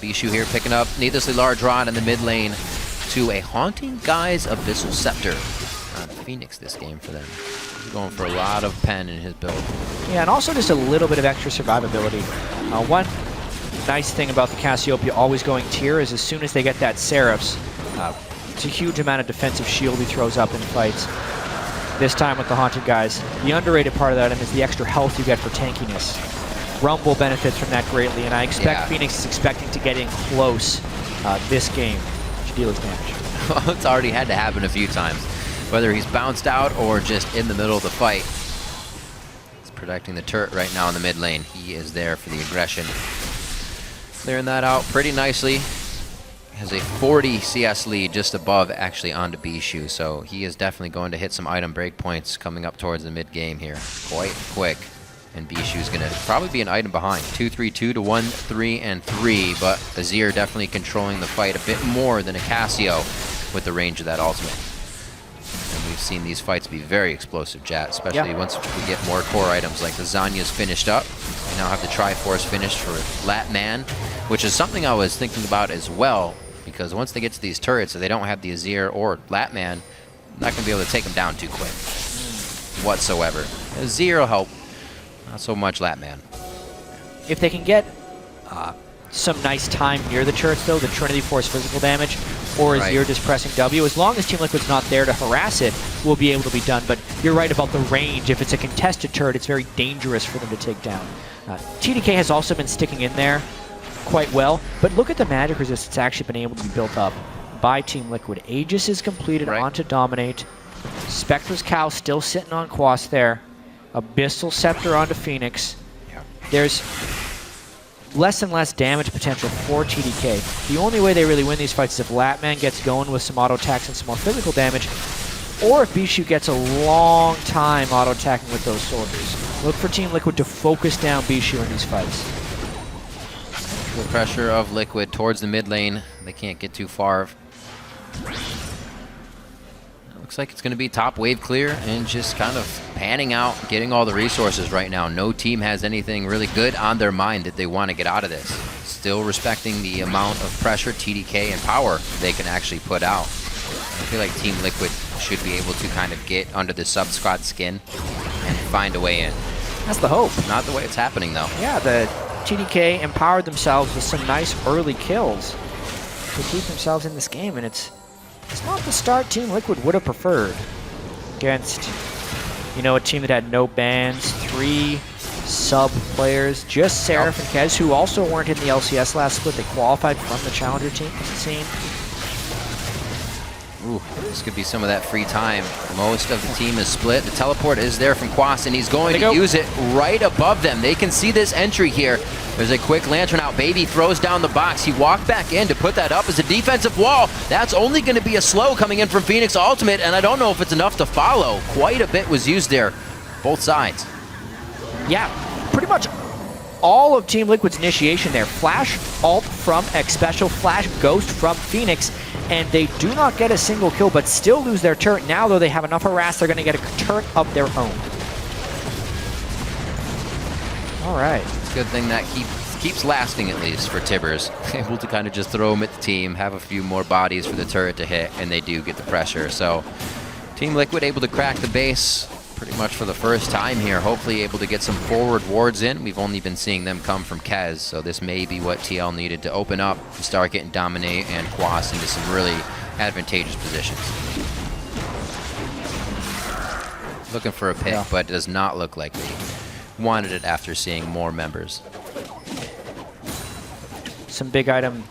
Bishu here picking up needlessly large rod in the mid lane to a Haunting Guise Abyssal Scepter. Phoenix this game for them. He's going for a lot of pen in his build. Yeah, and also just a little bit of extra survivability. One nice thing about the Cassiopeia always going tier is as soon as they get that Seraphs, it's a huge amount of defensive shield he throws up in fights. This time with the Haunted Guys. The underrated part of that is the extra health you get for tankiness. Rumble benefits from that greatly, and I expect Phoenix is expecting to get in close this game to deal his damage. It's already had to happen a few times. Whether he's bounced out or just in the middle of the fight. He's protecting the turret right now in the mid lane. He is there for the aggression. Clearing that out pretty nicely. Has a 40 CS lead just above actually onto Bishu, so he is definitely going to hit some item breakpoints coming up towards the mid game here. Quite quick. And Bishu is going to probably be an item behind. 2-3-2 to 1-3-3, but Azir definitely controlling the fight a bit more than a Cassio with the range of that ultimate. And we've seen these fights be very explosive, Jat, especially once we get more core items like the Zanya's finished up. We now have the Triforce finished for Latman, which is something I was thinking about as well, because once they get to these turrets, if they don't have the Azir or Latman, not going to be able to take them down too quick whatsoever. Azir will help, not so much Latman. If they can get some nice time near the turrets, though, the Trinity Force physical damage, or Azir just pressing W, as long as Team Liquid's not there to harass it, will be able to be done. But you're right about the range. If it's a contested turret, it's very dangerous for them to take down. TDK has also been sticking in there quite well, but look at the magic resistance actually been able to be built up by Team Liquid. Aegis is completed onto Dominate. Spectre's Cow still sitting on Quas there. Abyssal Scepter onto Phoenix. There's less and less damage potential for TDK. The only way they really win these fights is if Latman gets going with some auto attacks and some more physical damage, or if Bishu gets a long time auto attacking with those soldiers. Look for Team Liquid to focus down Bishu in these fights. The pressure of Liquid towards the mid lane. They can't get too far. Looks like it's going to be top wave clear and just kind of panning out, getting all the resources right now. No team has anything really good on their mind that they want to get out of this. Still respecting the amount of pressure, TDK, and power they can actually put out. I feel like Team Liquid should be able to kind of get under the sub-squad skin and find a way in. That's the hope. Not the way it's happening, though. Yeah, the TDK empowered themselves with some nice early kills to keep themselves in this game, and it's not the start Team Liquid would have preferred against, you know, a team that had no bans, 3 sub players, just Seraph and Kez, who also weren't in the LCS last split. They qualified from the Challenger team scene. Ooh, this could be some of that free time. Most of the team is split. The teleport is there from Quas, and he's going to use it right above them. They can see this entry here. There's a quick lantern out. Baby throws down the box. He walked back in to put that up as a defensive wall. That's only going to be a slow coming in from Phoenix Ultimate, and I don't know if it's enough to follow. Quite a bit was used there, both sides. Yeah, pretty much all of Team Liquid's initiation there. Flash ult from X Special, Flash Ghost from Phoenix, and they do not get a single kill, but still lose their turret. Now, though, they have enough harass, they're going to get a turret of their own. All right. It's a good thing that keeps lasting, at least for Tibbers. Able to kind of just throw them at the team, have a few more bodies for the turret to hit, and they do get the pressure. So Team Liquid able to crack the base pretty much for the first time here. Hopefully able to get some forward wards in. We've only been seeing them come from Kez, so this may be what TL needed to open up and start getting Dominate and Quas into some really advantageous positions. Looking for a pick, but it does not look like they wanted it after seeing more members. Some big item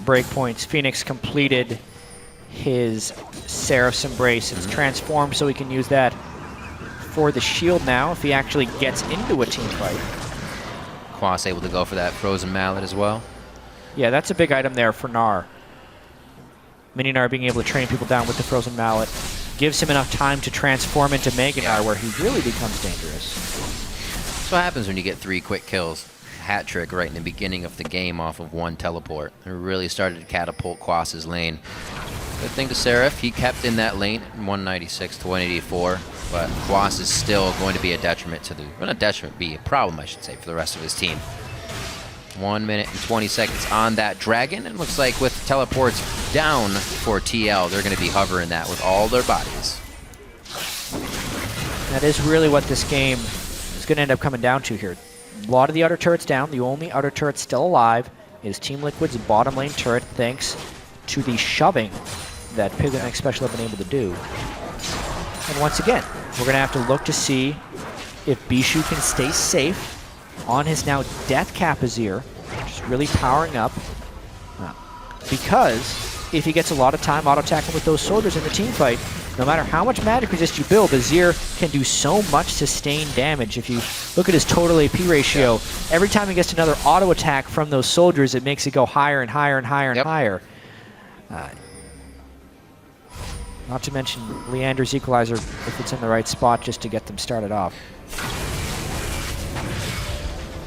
breakpoints. Phoenix completed his Seraph's Embrace. It's transformed, so he can use that for the shield now if he actually gets into a team fight. Quas able to go for that Frozen Mallet as well. Yeah, that's a big item there for Gnar. Mini-Gnar being able to train people down with the Frozen Mallet gives him enough time to transform into Mega Gnar, where he really becomes dangerous. That's what happens when you get 3 quick kills. Hat trick right in the beginning of the game off of 1 teleport. It really started to catapult Quas's lane. Good thing to Seraph, he kept in that lane, 196 to 184, but Quas is still going to be a detriment to the, well, not detriment, be a problem, I should say, for the rest of his team. 1 minute and 20 seconds on that Dragon, and looks like with teleports down for TL, they're going to be hovering that with all their bodies. That is really what this game is going to end up coming down to here. A lot of the outer turrets down. The only outer turret still alive is Team Liquid's bottom lane turret, thanks to the shoving that Piglet and Special have been able to do. And once again, we're going to have to look to see if Bishu can stay safe on his now Death Cap Azir, which is really powering up. Because if he gets a lot of time auto-attacking with those soldiers in the team fight, no matter how much magic resist you build, Azir can do so much sustained damage. If you look at his total AP ratio, every time he gets another auto attack from those soldiers, it makes it go higher and higher and higher and higher. Not to mention Leander's Equalizer, if it's in the right spot, just to get them started off.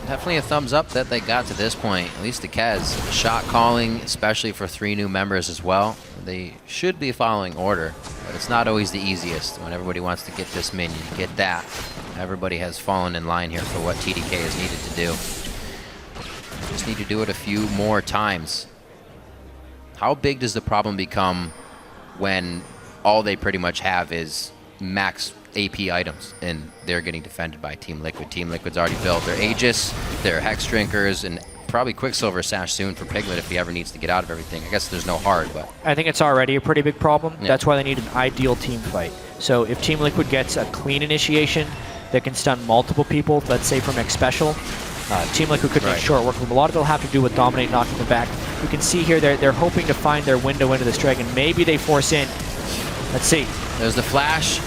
Definitely a thumbs up that they got to this point, at least the Kez. Shot calling, especially for 3 new members as well. They should be following order, but it's not always the easiest when everybody wants to get this minion, get that. Everybody has fallen in line here for what TDK has needed to do. Just need to do it a few more times. How big does the problem become when all they pretty much have is max AP items, and they're getting defended by Team Liquid. Team Liquid's already built their Aegis, their Hex Drinkers, and probably Quicksilver Sash soon for Piglet if he ever needs to get out of everything. I guess there's no hard, but... I think it's already a pretty big problem. Yeah. That's why they need an ideal team fight. So if Team Liquid gets a clean initiation that can stun multiple people, let's say from X Special, Team Liquid could make short work of them. A lot of it will have to do with Dominate knocking them back. You can see here they're hoping to find their window into this Dragon. Maybe they force in. Let's see. There's the flash.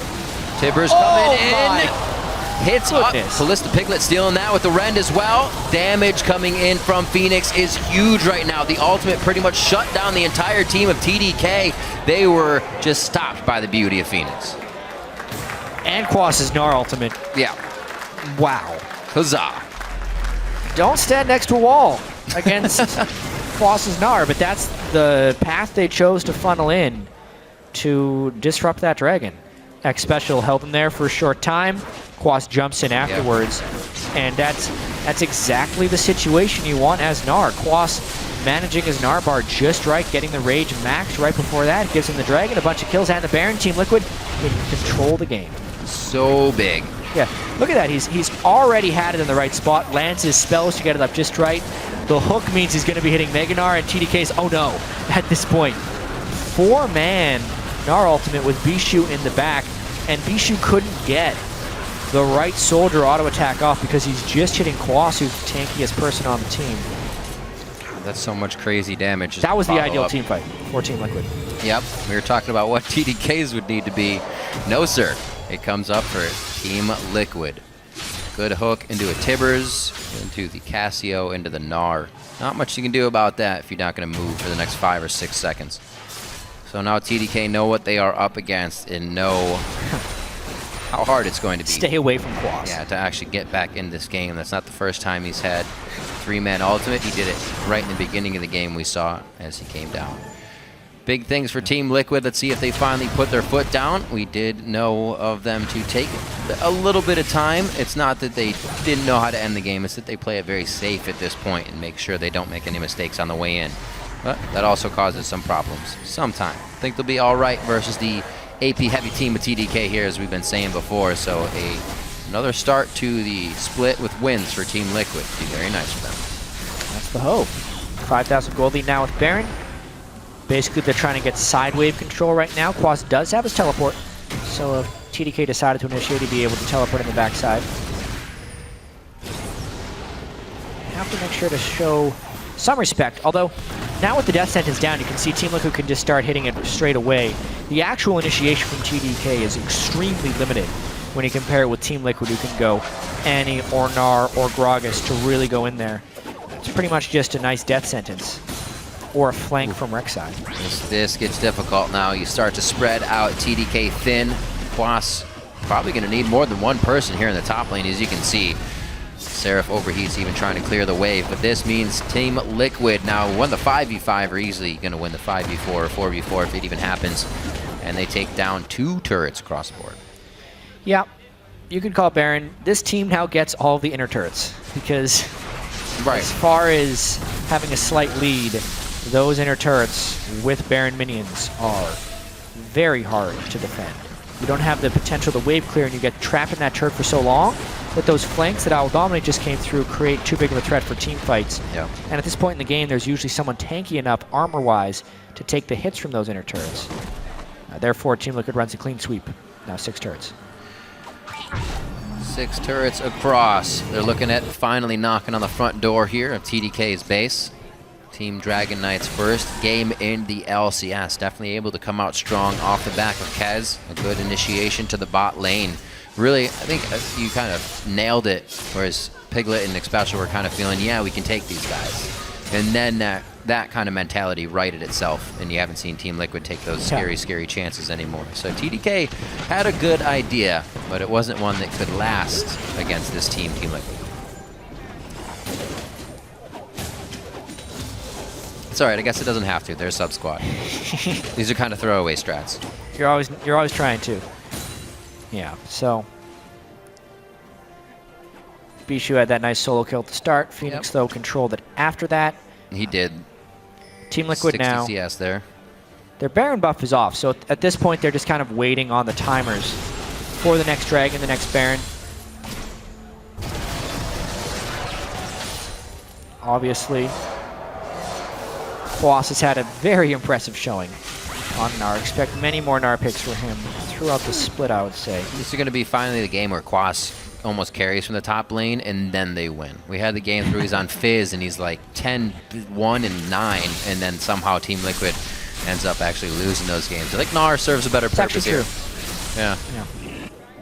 Tibbers coming in. Hits up. Callista Piglet stealing that with the Rend as well. Damage coming in from Phoenix is huge right now. The ultimate pretty much shut down the entire team of TDK. They were just stopped by the beauty of Phoenix. And Quas's Gnar ultimate. Yeah. Wow. Huzzah. Don't stand next to a wall against Quas's Gnar, but that's the path they chose to funnel in to disrupt that Dragon. X Special held him there for a short time. Quas jumps in afterwards, and that's exactly the situation you want as Gnar. Quas managing his Gnar bar just right, getting the Rage maxed right before that, gives him the Dragon, a bunch of kills, and the Baron. Team Liquid can control the game. So big. Yeah, look at that. He's already had it in the right spot, lands his spells to get it up just right. The hook means he's going to be hitting Mega Gnar, and TDK's, oh no, at this point. 4-man Gnar ultimate with Bishu in the back, and Bishu couldn't get the right soldier auto attack off because he's just hitting Quas, who's the tankiest person on the team. That's so much crazy damage. That was the ideal team fight for Team Liquid. Yep, we were talking about what TDKs would need to be. No, sir. It comes up for Team Liquid. Good hook into a Tibbers, into the Casio, into the Gnar. Not much you can do about that if you're not going to move for the next 5 or 6 seconds. So now TDK know what they are up against and know how hard it's going to be. Stay away from Quas. Yeah, to actually get back in this game. That's not the first time he's had 3-man ultimate. He did it right in the beginning of the game we saw as he came down. Big things for Team Liquid. Let's see if they finally put their foot down. We did know of them to take a little bit of time. It's not that they didn't know how to end the game. It's that they play it very safe at this point and make sure they don't make any mistakes on the way in. But that also causes some problems sometime. I think they'll be all right versus the AP heavy team with TDK here, as we've been saying before. So another start to the split with wins for Team Liquid. Be very nice for them. That's the hope. 5,000 gold lead now with Baron. Basically, they're trying to get side wave control right now. Quas does have his teleport, so if TDK decided to initiate, he'd be able to teleport in the backside. Have to make sure to show some respect, although now with the death sentence down, you can see Team Liquid can just start hitting it straight away. The actual initiation from TDK is extremely limited when you compare it with Team Liquid, who can go Annie or Gnar or Gragas to really go in there. It's pretty much just a nice death sentence or a flank from Rek'Sai. This gets difficult now. You start to spread out TDK thin. Quas probably going to need more than one person here in the top lane, as you can see. Seraph overheats, even trying to clear the wave, but this means Team Liquid now won the 5v5, or easily going to win the 5v4 or 4v4 if it even happens, and they take down 2 turrets across the board. Yeah, you could call it Baron. This team now gets all the inner turrets, because as far as having a slight lead, those inner turrets with Baron minions are very hard to defend. You don't have the potential to wave clear, and you get trapped in that turret for so long that those flanks that Owl Dominate just came through create too big of a threat for team fights. Yeah. And at this point in the game, there's usually someone tanky enough armor-wise to take the hits from those inner turrets. Therefore, Team Liquid runs a clean sweep. Now 6 turrets. 6 turrets across. They're looking at finally knocking on the front door here of TDK's base. Team Dragon Knight's first game in the LCS. Definitely able to come out strong off the back of Kez. A good initiation to the bot lane. Really, I think you kind of nailed it, whereas Piglet and Xpecial were kind of feeling, yeah, we can take these guys. And then that kind of mentality righted itself, and you haven't seen Team Liquid take those scary, scary chances anymore. So TDK had a good idea, but it wasn't one that could last against this team, Team Liquid. It's all right. I guess it doesn't have to. They're sub-squad. These are kind of throwaway strats. You're always trying to. Yeah, so Bishu had that nice solo kill to start. Phoenix, though, controlled it after that. He did. Team Liquid 60 now. CS there. Their Baron buff is off, so at this point, they're just kind of waiting on the timers for the next Dragon, the next Baron. Obviously, Quas has had a very impressive showing on Gnar. Expect many more Gnar picks for him throughout the split, I would say. This is going to be finally the game where Quas almost carries from the top lane, and then they win. We had the game where he's on Fizz, and he's like 10-1 and 9, and then somehow Team Liquid ends up actually losing those games. I think Gnar serves a better purpose here. Yeah.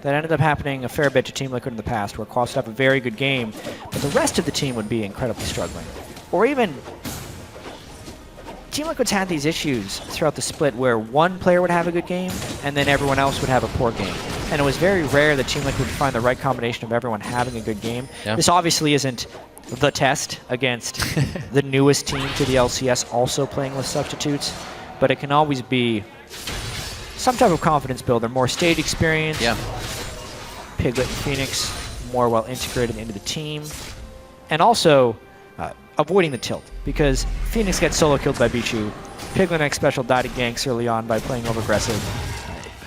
That ended up happening a fair bit to Team Liquid in the past, where Quas would have a very good game, but the rest of the team would be incredibly struggling. Or even Team Liquid's had these issues throughout the split where one player would have a good game and then everyone else would have a poor game. And it was very rare that Team Liquid would find the right combination of everyone having a good game. Yeah. This obviously isn't the test against the newest team to the LCS also playing with substitutes, but it can always be some type of confidence builder, more stage experience. Yeah. Piglet and Phoenix more well integrated into the team. And also avoiding the tilt, because Phoenix gets solo killed by Bichu. Piglet and Xpecial died at ganks early on by playing over-aggressive.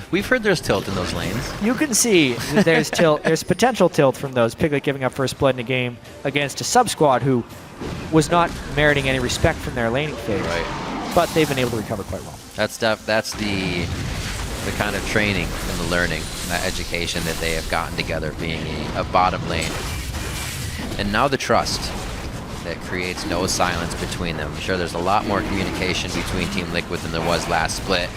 We've heard there's tilt in those lanes. You can see that there's tilt. There's potential tilt from those. Piglet giving up first blood in a game against a sub-squad who was not meriting any respect from their laning phase. Right. But they've been able to recover quite well. That's the kind of training and the learning, that education that they have gotten together being a bottom lane. And now the trust that creates no silence between them. I'm sure there's a lot more communication between Team Liquid than there was last split.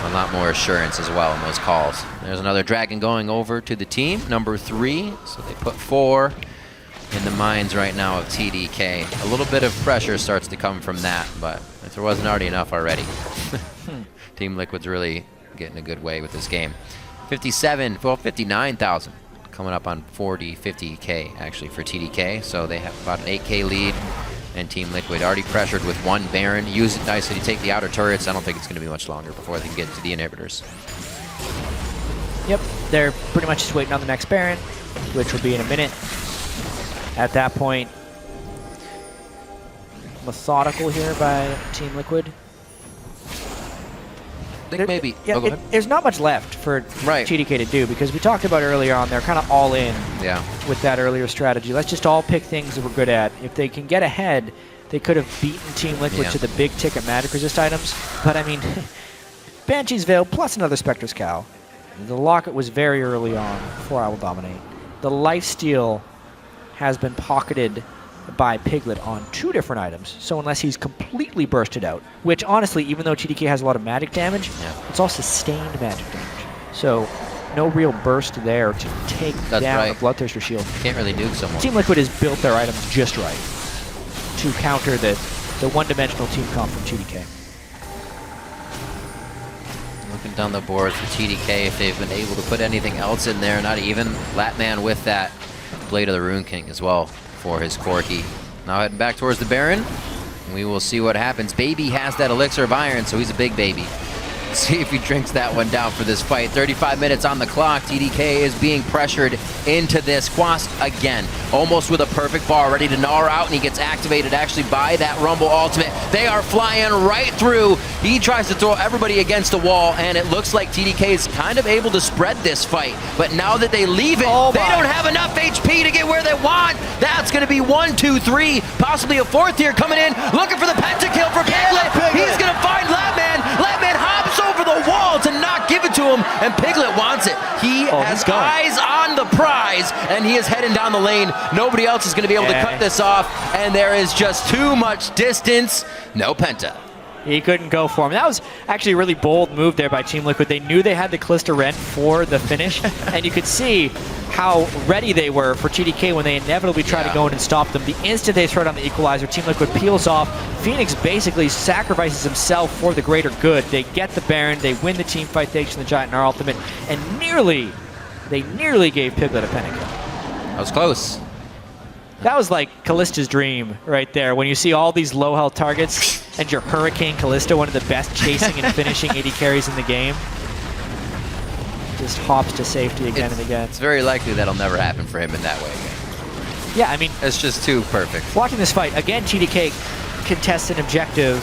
A lot more assurance as well in those calls. There's another Dragon going over to the team, number 3. So they put 4 in the minds right now of TDK. A little bit of pressure starts to come from that, but if there wasn't already enough already. Team Liquid's really getting a good way with this game. 59,000. Coming up on 50K actually for TDK, so they have about an 8K lead and Team Liquid. Already pressured with one Baron. Use it nicely to take the outer turrets. I don't think it's going to be much longer before they can get to the inhibitors. Yep, they're pretty much just waiting on the next Baron, which will be in a minute. At that point, methodical here by Team Liquid. I think maybe. Yeah, go ahead. There's not much left for TDK to do because we talked about earlier on, they're kind of all in with that earlier strategy. Let's just all pick things that we're good at. If they can get ahead, they could have beaten Team Liquid to the big ticket magic resist items. But I mean, Banshee's Veil plus another Spectre's Cow. The Locket was very early on before I will dominate. The lifesteal has been pocketed by Piglet on 2 different items, so unless he's completely bursted out, which honestly, even though TDK has a lot of magic damage, it's all sustained magic damage. So no real burst there to take down a Bloodthirster shield. Can't really nuke someone. Team Liquid has built their items just right to counter the one-dimensional team comp from TDK. Looking down the board for TDK, if they've been able to put anything else in there, not even Latman with that Blade of the Rune King as well for his Corki. Now heading back towards the Baron. We will see what happens. Baby has that Elixir of Iron, so he's a big baby. See if he drinks that one down for this fight. 35 minutes on the clock. TDK is being pressured into this. Quast again, almost with a perfect bar, ready to gnaw out, and he gets activated actually by that Rumble ultimate. They are flying right through. He tries to throw everybody against the wall, and it looks like TDK is kind of able to spread this fight. But now that they leave it, they don't have enough HP to get where they want. That's going to be 1, 2, 3, possibly a 4th here coming in, looking for the pentakill for Piglet. He's going to find Latman. Latman hops over the wall to not give it to him, and Piglet wants it. He has eyes on the prize, and he is heading down the lane. Nobody else is going to be able to cut this off, and there is just too much distance. No Penta. He couldn't go for him. That was actually a really bold move there by Team Liquid. They knew they had the Callista Rend for the finish, and you could see how ready they were for TDK when they inevitably try to go in and stop them. The instant they throw down the Equalizer, Team Liquid peels off. Phoenix basically sacrifices himself for the greater good. They get the Baron, they win the team fight thanks to the Giant Gnar ultimate, and they nearly gave Piglet a pentakill. That was close. That was like Callista's dream right there. When you see all these low health targets and your Hurricane Callista, one of the best chasing and finishing AD carries in the game, just hops to safety again and again. It's very likely that'll never happen for him in that way again. Yeah, I mean, it's just too perfect. Watching this fight, again, TDK contests an objective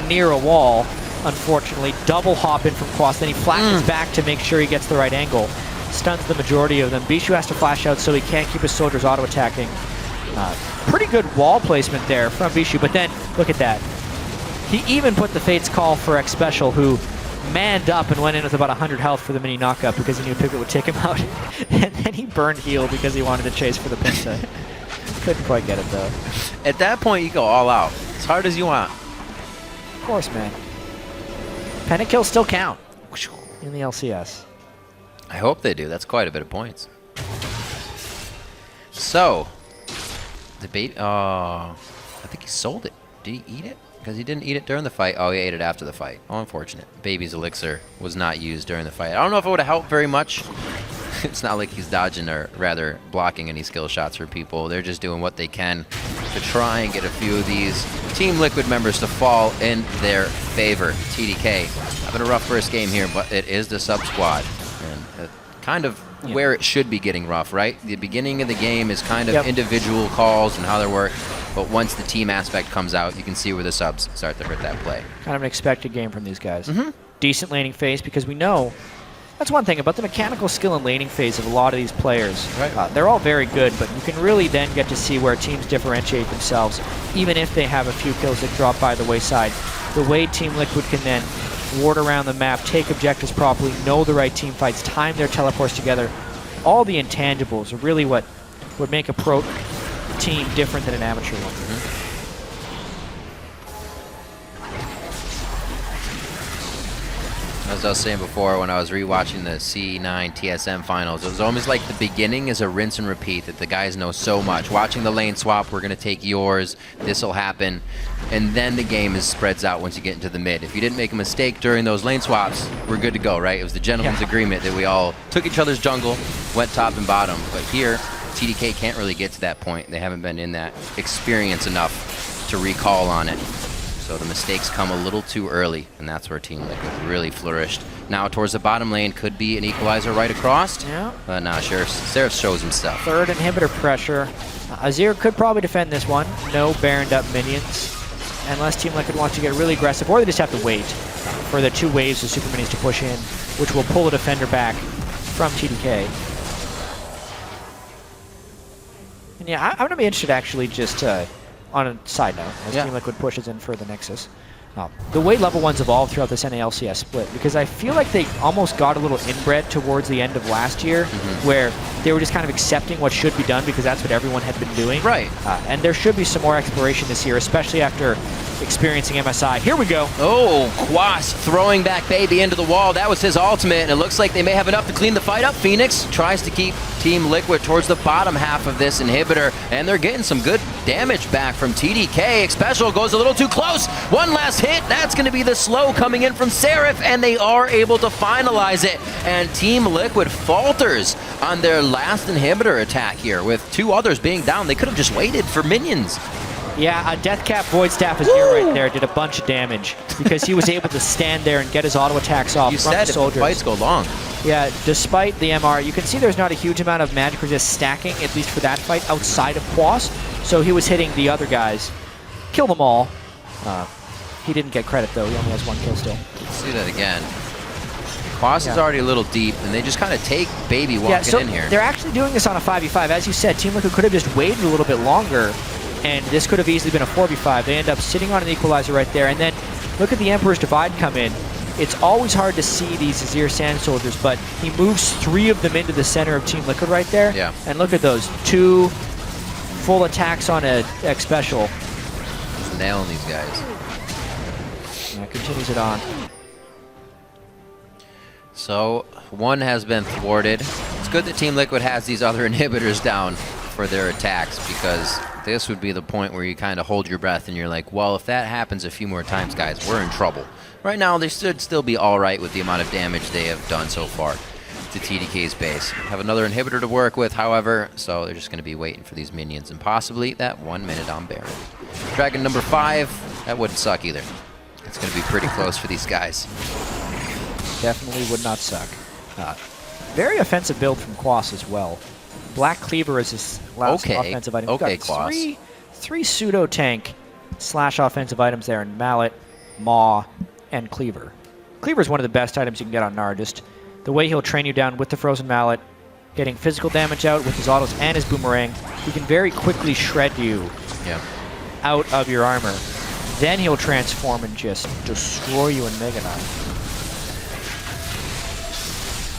near a wall, unfortunately. Double hop in from Quast, then he flashes back to make sure he gets the right angle. Stuns the majority of them. Bishu has to flash out so he can't keep his soldiers auto-attacking. Pretty good wall placement there from Bishu, but then, look at that. He even put the Fate's Call for X Special, who manned up and went in with about 100 health for the mini knockup because he knew Piglet would take him out. And then he burned heal because he wanted to chase for the Penta. Couldn't quite get it, though. At that point, you go all out. As hard as you want. Of course, man. Pentakills still count in the LCS. I hope they do. That's quite a bit of points. So, debate. I think he sold it. Did he eat it? Because he didn't eat it during the fight. Oh, he ate it after the fight. Oh, unfortunate. Baby's elixir was not used during the fight. I don't know if it would have helped very much. It's not like he's dodging or rather blocking any skill shots for people. They're just doing what they can to try and get a few of these Team Liquid members to fall in their favor. TDK having a rough first game here, but it is the sub squad. And kind of where it should be getting rough, right? The beginning of the game is kind of individual calls and how they work. But once the team aspect comes out, you can see where the subs start to hurt that play. Kind of an expected game from these guys. Decent laning phase because we know that's one thing about the mechanical skill and laning phase of a lot of these players. They're all very good, but you can really then get to see where teams differentiate themselves, even if they have a few kills that drop by the wayside. The way Team Liquid can then ward around the map, take objectives properly, know the right team fights, time their teleports together. All the intangibles are really what would make a pro team different than an amateur one. As I was saying before, when I was rewatching the C9 TSM finals, it was almost like the beginning is a rinse and repeat, that the guys know so much. Watching the lane swap, we're going to take yours, this will happen, and then the game spreads out once you get into the mid. If you didn't make a mistake during those lane swaps, we're good to go, right? It was the gentleman's agreement that we all took each other's jungle, went top and bottom. But here, TDK can't really get to that point. They haven't been in that experience enough to recall on it. So the mistakes come a little too early, and that's where Team Liquid really flourished. Now towards the bottom lane could be an equalizer right across. Yeah. But nah, Seraph shows himself. Third inhibitor pressure. Azir could probably defend this one. No Baroned up minions. Unless Team Liquid wants to get really aggressive, or they just have to wait for the 2 waves of super minis to push in, which will pull a defender back from TDK. And yeah, I'm going to be interested actually just on a side note, as Team Liquid pushes in for the Nexus. The way level 1s evolved throughout this NA LCS split, because I feel like they almost got a little inbred towards the end of last year, where they were just kind of accepting what should be done because that's what everyone had been doing. Right. And there should be some more exploration this year, especially after experiencing MSI. Here we go. Oh, Quas throwing back Baby into the wall. That was his ultimate, and it looks like they may have enough to clean the fight up. Phoenix tries to keep Team Liquid towards the bottom half of this inhibitor, and they're getting some good damage back from TDK. Xpecial goes a little too close. One last hit. That's going to be the slow coming in from Seraph, and they are able to finalize it. And Team Liquid falters on their last inhibitor attack here, with 2 others being down. They could have just waited for minions. Yeah, a Deathcap Void Staff is here right there. Did a bunch of damage because he was able to stand there and get his auto attacks off from the soldiers. The fights go long. Yeah, despite the MR, you can see there's not a huge amount of magic resist stacking, at least for that fight, outside of Quas. So he was hitting the other guys. Kill them all. He didn't get credit, though. He only has 1 kill still. Let's see that again. Quas is already a little deep, and they just kind of take Baby walking in here. They're actually doing this on a 5v5. As you said, Team Liquid could have just waited a little bit longer, and this could have easily been a 4v5. They end up sitting on an equalizer right there, and then look at the Emperor's Divide come in. It's always hard to see these Azir Sand Soldiers, but he moves 3 of them into the center of Team Liquid right there. Yeah. And look at those 2 full attacks on a Xpecial. Just nailing these guys. Yeah, continues it on. So 1 has been thwarted. It's good that Team Liquid has these other inhibitors down for their attacks, because this would be the point where you kind of hold your breath and you're like, well, if that happens a few more times, guys, we're in trouble. Right now, they should still be all right with the amount of damage they have done so far to TDK's base. Have another inhibitor to work with, however, so they're just going to be waiting for these minions and possibly that 1 minute on Baron. Dragon number 5, that wouldn't suck either. It's going to be pretty close for these guys. Definitely would not suck. Very offensive build from Quas as well. Black Cleaver is his last offensive item. Okay, We've got Quas. three pseudo tank / offensive items there in Mallet, Maw, and Cleaver. Cleaver is one of the best items you can get on Gnar. Just the way he'll train you down with the Frozen Mallet, getting physical damage out with his autos and his boomerang. He can very quickly shred you out of your armor. Then he'll transform and just destroy you in Mega Gnar.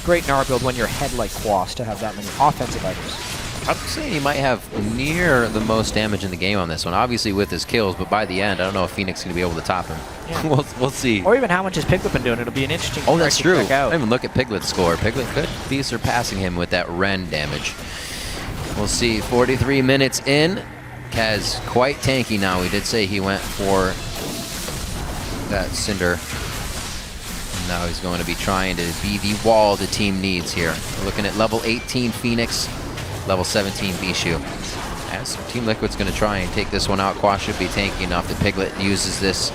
Great Gnar build when you're ahead like Quas to have that many offensive items. I'm saying he might have near the most damage in the game on this one, obviously with his kills, but by the end, I don't know if Phoenix is going to be able to top him. Yeah. we'll see. Or even how much has Piglet been doing. It'll be an interesting that's to true. check out. I didn't even look at Piglet's score. Piglet could be surpassing him with that Ren damage. We'll see. 43 minutes in. Kaz quite tanky now. We did say he went for that Cinder. And now he's going to be trying to be the wall the team needs here. We're looking at level 18 Phoenix, level 17 Bishu. As Team Liquid's going to try and take this one out. Quas should be tanky enough that Piglet uses this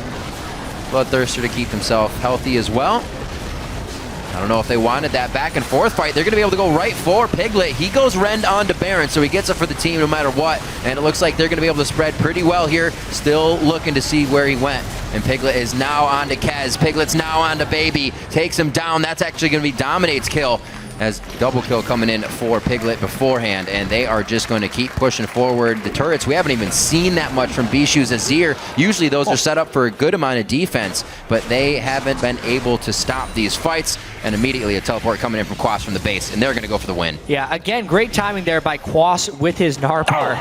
Bloodthirster to keep himself healthy as well. I don't know if they wanted that back and forth fight. They're going to be able to go right for Piglet. He goes Rend onto Baron, so he gets it for the team no matter what. And it looks like they're going to be able to spread pretty well here. Still looking to see where he went. And Piglet is now onto Kaz. Piglet's now onto Baby. Takes him down. That's actually going to be Dominate's kill, as double kill coming in for Piglet beforehand, and they are just going to keep pushing forward. The turrets, we haven't even seen that much from Bishu's Azir. Usually those are set up for a good amount of defense, but they haven't been able to stop these fights, and immediately a teleport coming in from Quas from the base, and they're going to go for the win. Yeah, again, great timing there by Quas with his Narpar.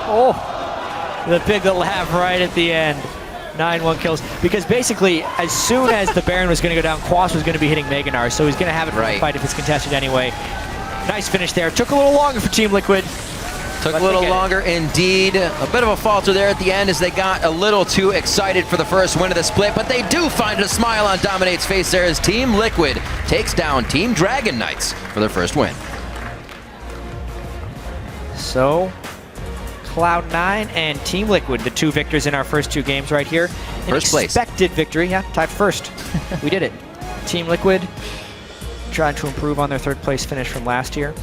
Oh, the Piglet laugh right at the end. 9-1 kills, because basically as soon as the Baron was going to go down, Quas was going to be hitting Mega Gnar, so he's going to have it for the fight if it's contested anyway. Nice finish there. Took a little longer for Team Liquid. Took a little longer indeed. A bit of a falter there at the end as they got a little too excited for the first win of the split, but they do find a smile on Dominate's face there as Team Liquid takes down Team Dragon Knights for their first win. So, Cloud9 and Team Liquid, the two victors in our first two games right here. First place. Expected victory, yeah, tied first. We did it. Team Liquid trying to improve on their third place finish from last year.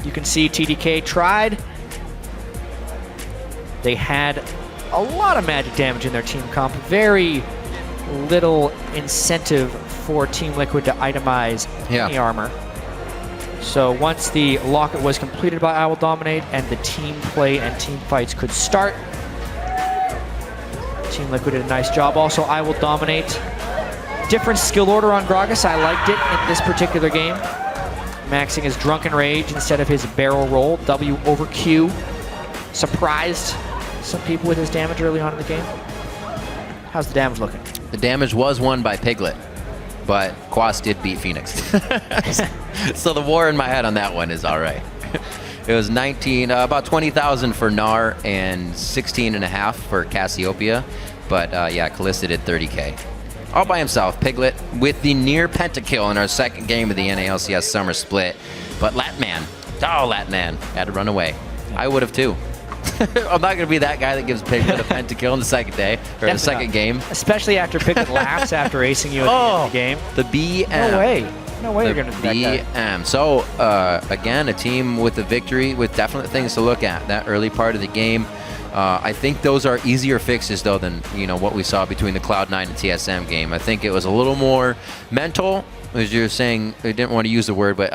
You can see TDK tried. They had a lot of magic damage in their team comp. Very little incentive for Team Liquid to itemize any armor. So once the locket was completed by I Will Dominate and the team play and team fights could start, Team Liquid did a nice job. Also, I Will Dominate. Different skill order on Gragas. I liked it in this particular game. Maxing his Drunken Rage instead of his barrel roll. W over Q. Surprised some people with his damage early on in the game. How's the damage looking? The damage was won by Piglet, but Quas did beat Phoenix. So the war in my head on that one is all right. It was about 20,000 for Gnar and 16.5 for Cassiopeia. But yeah, Kalista did 30K. All by himself, Piglet with the near pentakill in our second game of the NA LCS Summer split. But Latman, had to run away. I would have too. I'm not going to be that guy that gives Piglet a pentakill in the second day, or the second game. Especially after Piglet laughs after acing you at the end of the game. The BM. No way you're going to do that guy. BM. So, again, a team with a victory with definite things to look at. That early part of the game. I think those are easier fixes, though, than what we saw between the Cloud9 and TSM game. I think it was a little more mental. As you're saying, I didn't want to use the word, but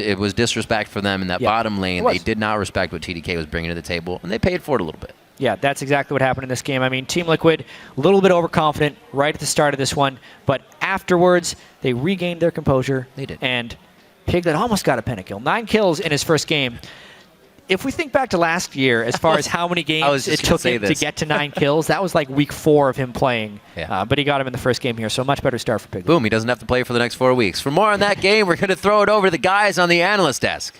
it was disrespect for them in that bottom lane. They did not respect what TDK was bringing to the table, and they paid for it a little bit. Yeah, that's exactly what happened in this game. I mean, Team Liquid, a little bit overconfident right at the start of this one, but afterwards, they regained their composure. They did. And Piglet almost got a pentakill. 9 kills in his first game. If we think back to last year, as far as how many games it took him to get to 9 kills, that was like week 4 of him playing. Yeah. But he got him in the first game here, so a much better start for Piglet. Boom, he doesn't have to play for the next 4 weeks. For more on that game, we're going to throw it over to the guys on the analyst desk.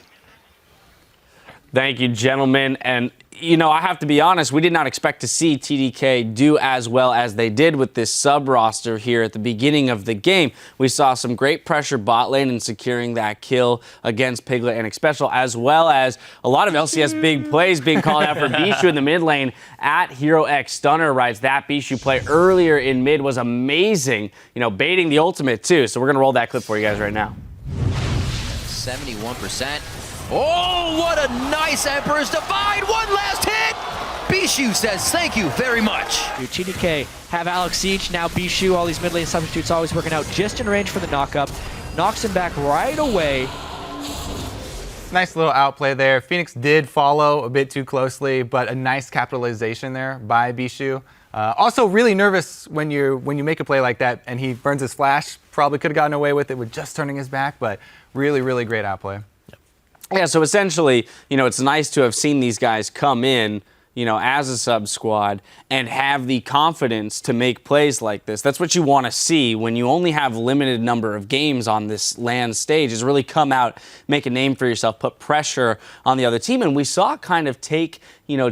Thank you, gentlemen. And, I have to be honest, we did not expect to see TDK do as well as they did with this sub-roster here at the beginning of the game. We saw some great pressure bot lane in securing that kill against Piglet and Xpecial, as well as a lot of LCS big plays being called out for Bishu in the mid lane at Hero X. Stunner writes that Bishu play earlier in mid was amazing, baiting the ultimate too. So we're going to roll that clip for you guys right now. 71%. Oh, what a nice Emperor's Divide! One last hit! Bishu says thank you very much. TDK have Alex Siege, now Bishu, all these mid lane substitutes always working out just in range for the knock-up. Knocks him back right away. Nice little outplay there. Phoenix did follow a bit too closely, but a nice capitalization there by Bishu. Also really nervous when you make a play like that and he burns his flash. Probably could have gotten away with it with just turning his back, but really, really great outplay. Yeah, so essentially, it's nice to have seen these guys come in, as a sub squad and have the confidence to make plays like this. That's what you want to see when you only have limited number of games on this LAN stage, is really come out, make a name for yourself, put pressure on the other team. And we saw it kind of take,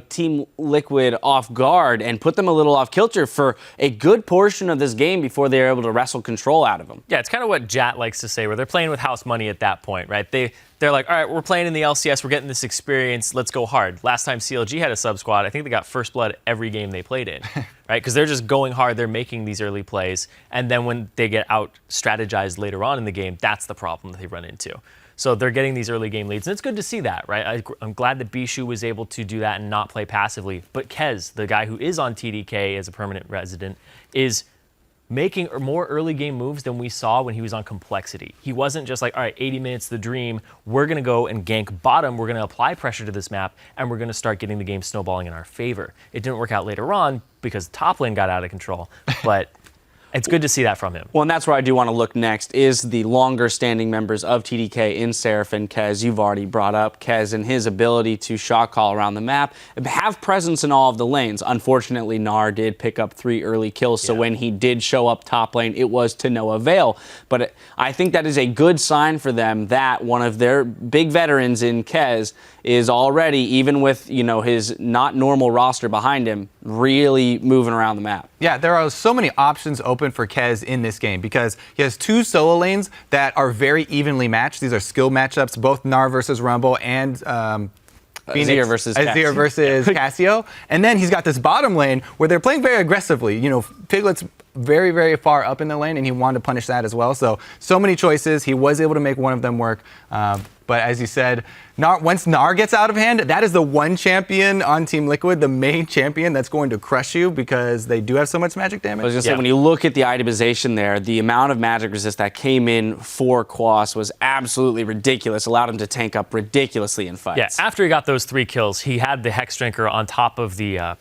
Team Liquid off guard and put them a little off kilter for a good portion of this game before they were able to wrestle control out of them. Yeah, it's kind of what Jat likes to say, where they're playing with house money at that point, right? They're like, all right, we're playing in the LCS, we're getting this experience, let's go hard. Last time CLG had a sub squad, I think they got first blood every game they played in, right? Because they're just going hard, they're making these early plays, and then when they get out strategized later on in the game, that's the problem that they run into. So they're getting these early game leads, and it's good to see that, right? I'm glad that Bishu was able to do that and not play passively. But Kez, the guy who is on TDK as a permanent resident, is making more early game moves than we saw when he was on Complexity. He wasn't just like, all right, 80 minutes the dream, we're going to go and gank bottom, we're going to apply pressure to this map, and we're going to start getting the game snowballing in our favor. It didn't work out later on because top lane got out of control, but it's good to see that from him. Well, and that's where I do want to look next, is the longer-standing members of TDK in Seraph and Kez. You've already brought up Kez and his ability to shot call around the map, have presence in all of the lanes. Unfortunately, Gnar did pick up 3 early kills, so when he did show up top lane, it was to no avail. But I think that is a good sign for them that one of their big veterans in Kez is already, even with his not normal roster behind him, really moving around the map. Yeah, there are so many options open for Kez in this game because he has 2 solo lanes that are very evenly matched. These are skill matchups, both Gnar versus Rumble and Phoenix, Azir versus Cassio. And then he's got this bottom lane where they're playing very aggressively. You know, Piglet's very, very far up in the lane, and he wanted to punish that as well. So many choices. He was able to make one of them work. But as you said, once Gnar gets out of hand, that is the one champion on Team Liquid, the main champion that's going to crush you because they do have so much magic damage. I was going to say, when you look at the itemization there, the amount of magic resist that came in for Quas was absolutely ridiculous. Allowed him to tank up ridiculously in fights. Yeah, after he got those 3 kills, he had the Hex Drinker on top of the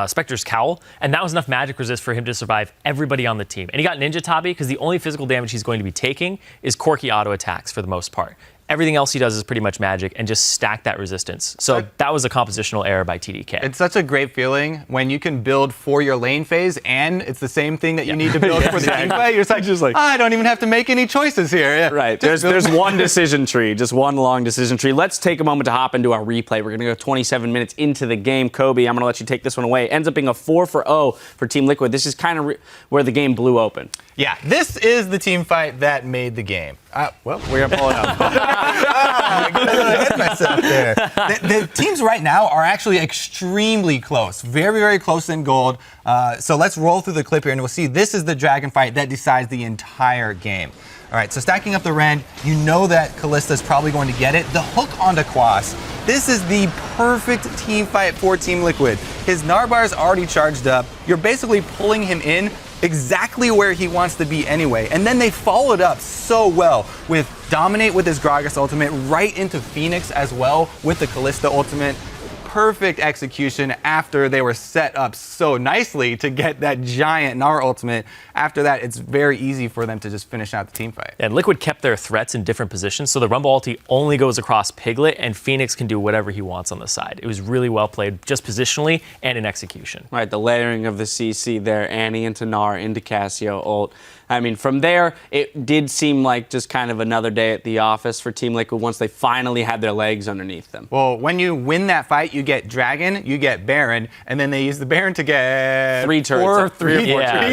Spectre's Cowl, and that was enough magic resist for him to survive everybody on the team. And he got Ninja Tabi because the only physical damage he's going to be taking is Corki auto attacks for the most part. Everything else he does is pretty much magic and just stack that resistance. So that was a compositional error by TDK. It's such a great feeling when you can build for your lane phase and it's the same thing that you need to build for the team fight. You're just like, I don't even have to make any choices here. Yeah. Right. There's one decision tree, just one long decision tree. Let's take a moment to hop into our replay. We're going to go 27 minutes into the game. Kobe, I'm going to let you take this one away. Ends up being a 4-0 for Team Liquid. This is kind of where the game blew open. Yeah, this is the team fight that made the game. Well, we're going to pull it up. I'm going to hit myself there. The teams right now are actually extremely close. Very, very close in gold. So let's roll through the clip here and we'll see this is the dragon fight that decides the entire game. All right, so stacking up the Rend, you know that Kallista's probably going to get it. The hook onto Quas. This is the perfect team fight for Team Liquid. His Gnar is already charged up. You're basically pulling him in exactly where he wants to be anyway. And then they followed up so well with Dominate with his Gragas ultimate, right into Phoenix as well with the Kalista ultimate. Perfect execution after they were set up so nicely to get that giant Gnar ultimate. After that, it's very easy for them to just finish out the team fight. And Liquid kept their threats in different positions, so the Rumble ulti only goes across Piglet, and Phoenix can do whatever he wants on the side. It was really well played, just positionally and in execution. Right, the layering of the CC there, Annie into Gnar, into Cassio ult. I mean, from there, it did seem like just kind of another day at the office for Team Liquid once they finally had their legs underneath them. Well, when you win that fight, you get Dragon, you get Baron, and then they use the Baron to get 3 turrets. Three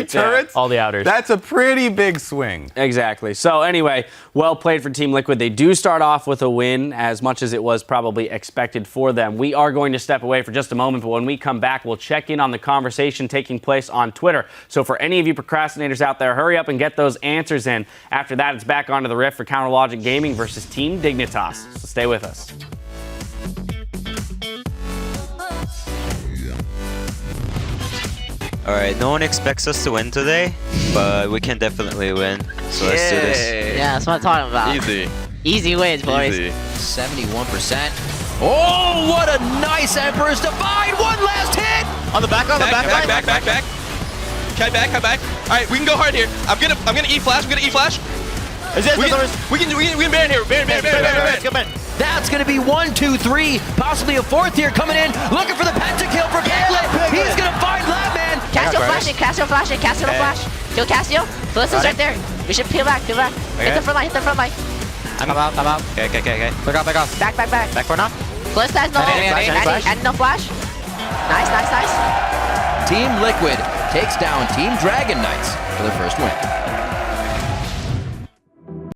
turrets? Yeah, all the outers. That's a pretty big swing. Exactly. So anyway, well played for Team Liquid. They do start off with a win, as much as it was probably expected for them. We are going to step away for just a moment, but when we come back, we'll check in on the conversation taking place on Twitter. So for any of you procrastinators out there, hurry up and get those answers in. After that, it's back onto the riff for Counter Logic Gaming versus Team Dignitas. So stay with us. Alright, no one expects us to win today, but we can definitely win. So let's do this. Yeah, that's what I'm talking about. Easy. Easy wins, boys. Easy. 71%. Oh, what a nice Emperor's Divide! One last hit! On the back, Back. Come back. All right, we can go hard here. I'm gonna E-flash. We can Baron here. Baron. That's going to be 1, 2, 3, possibly a fourth here coming in, looking for the pentakill for Piglet. He's going to find Labman. Cassio flashing. Flash. Kill Cassio. Callista's right there. We should peel back. Hit the front line. Come out. Okay. Back off. Back. Back for now. Callista has no ult. And no flash. Nice. Team Liquid takes down Team Dragon Knights for their first win.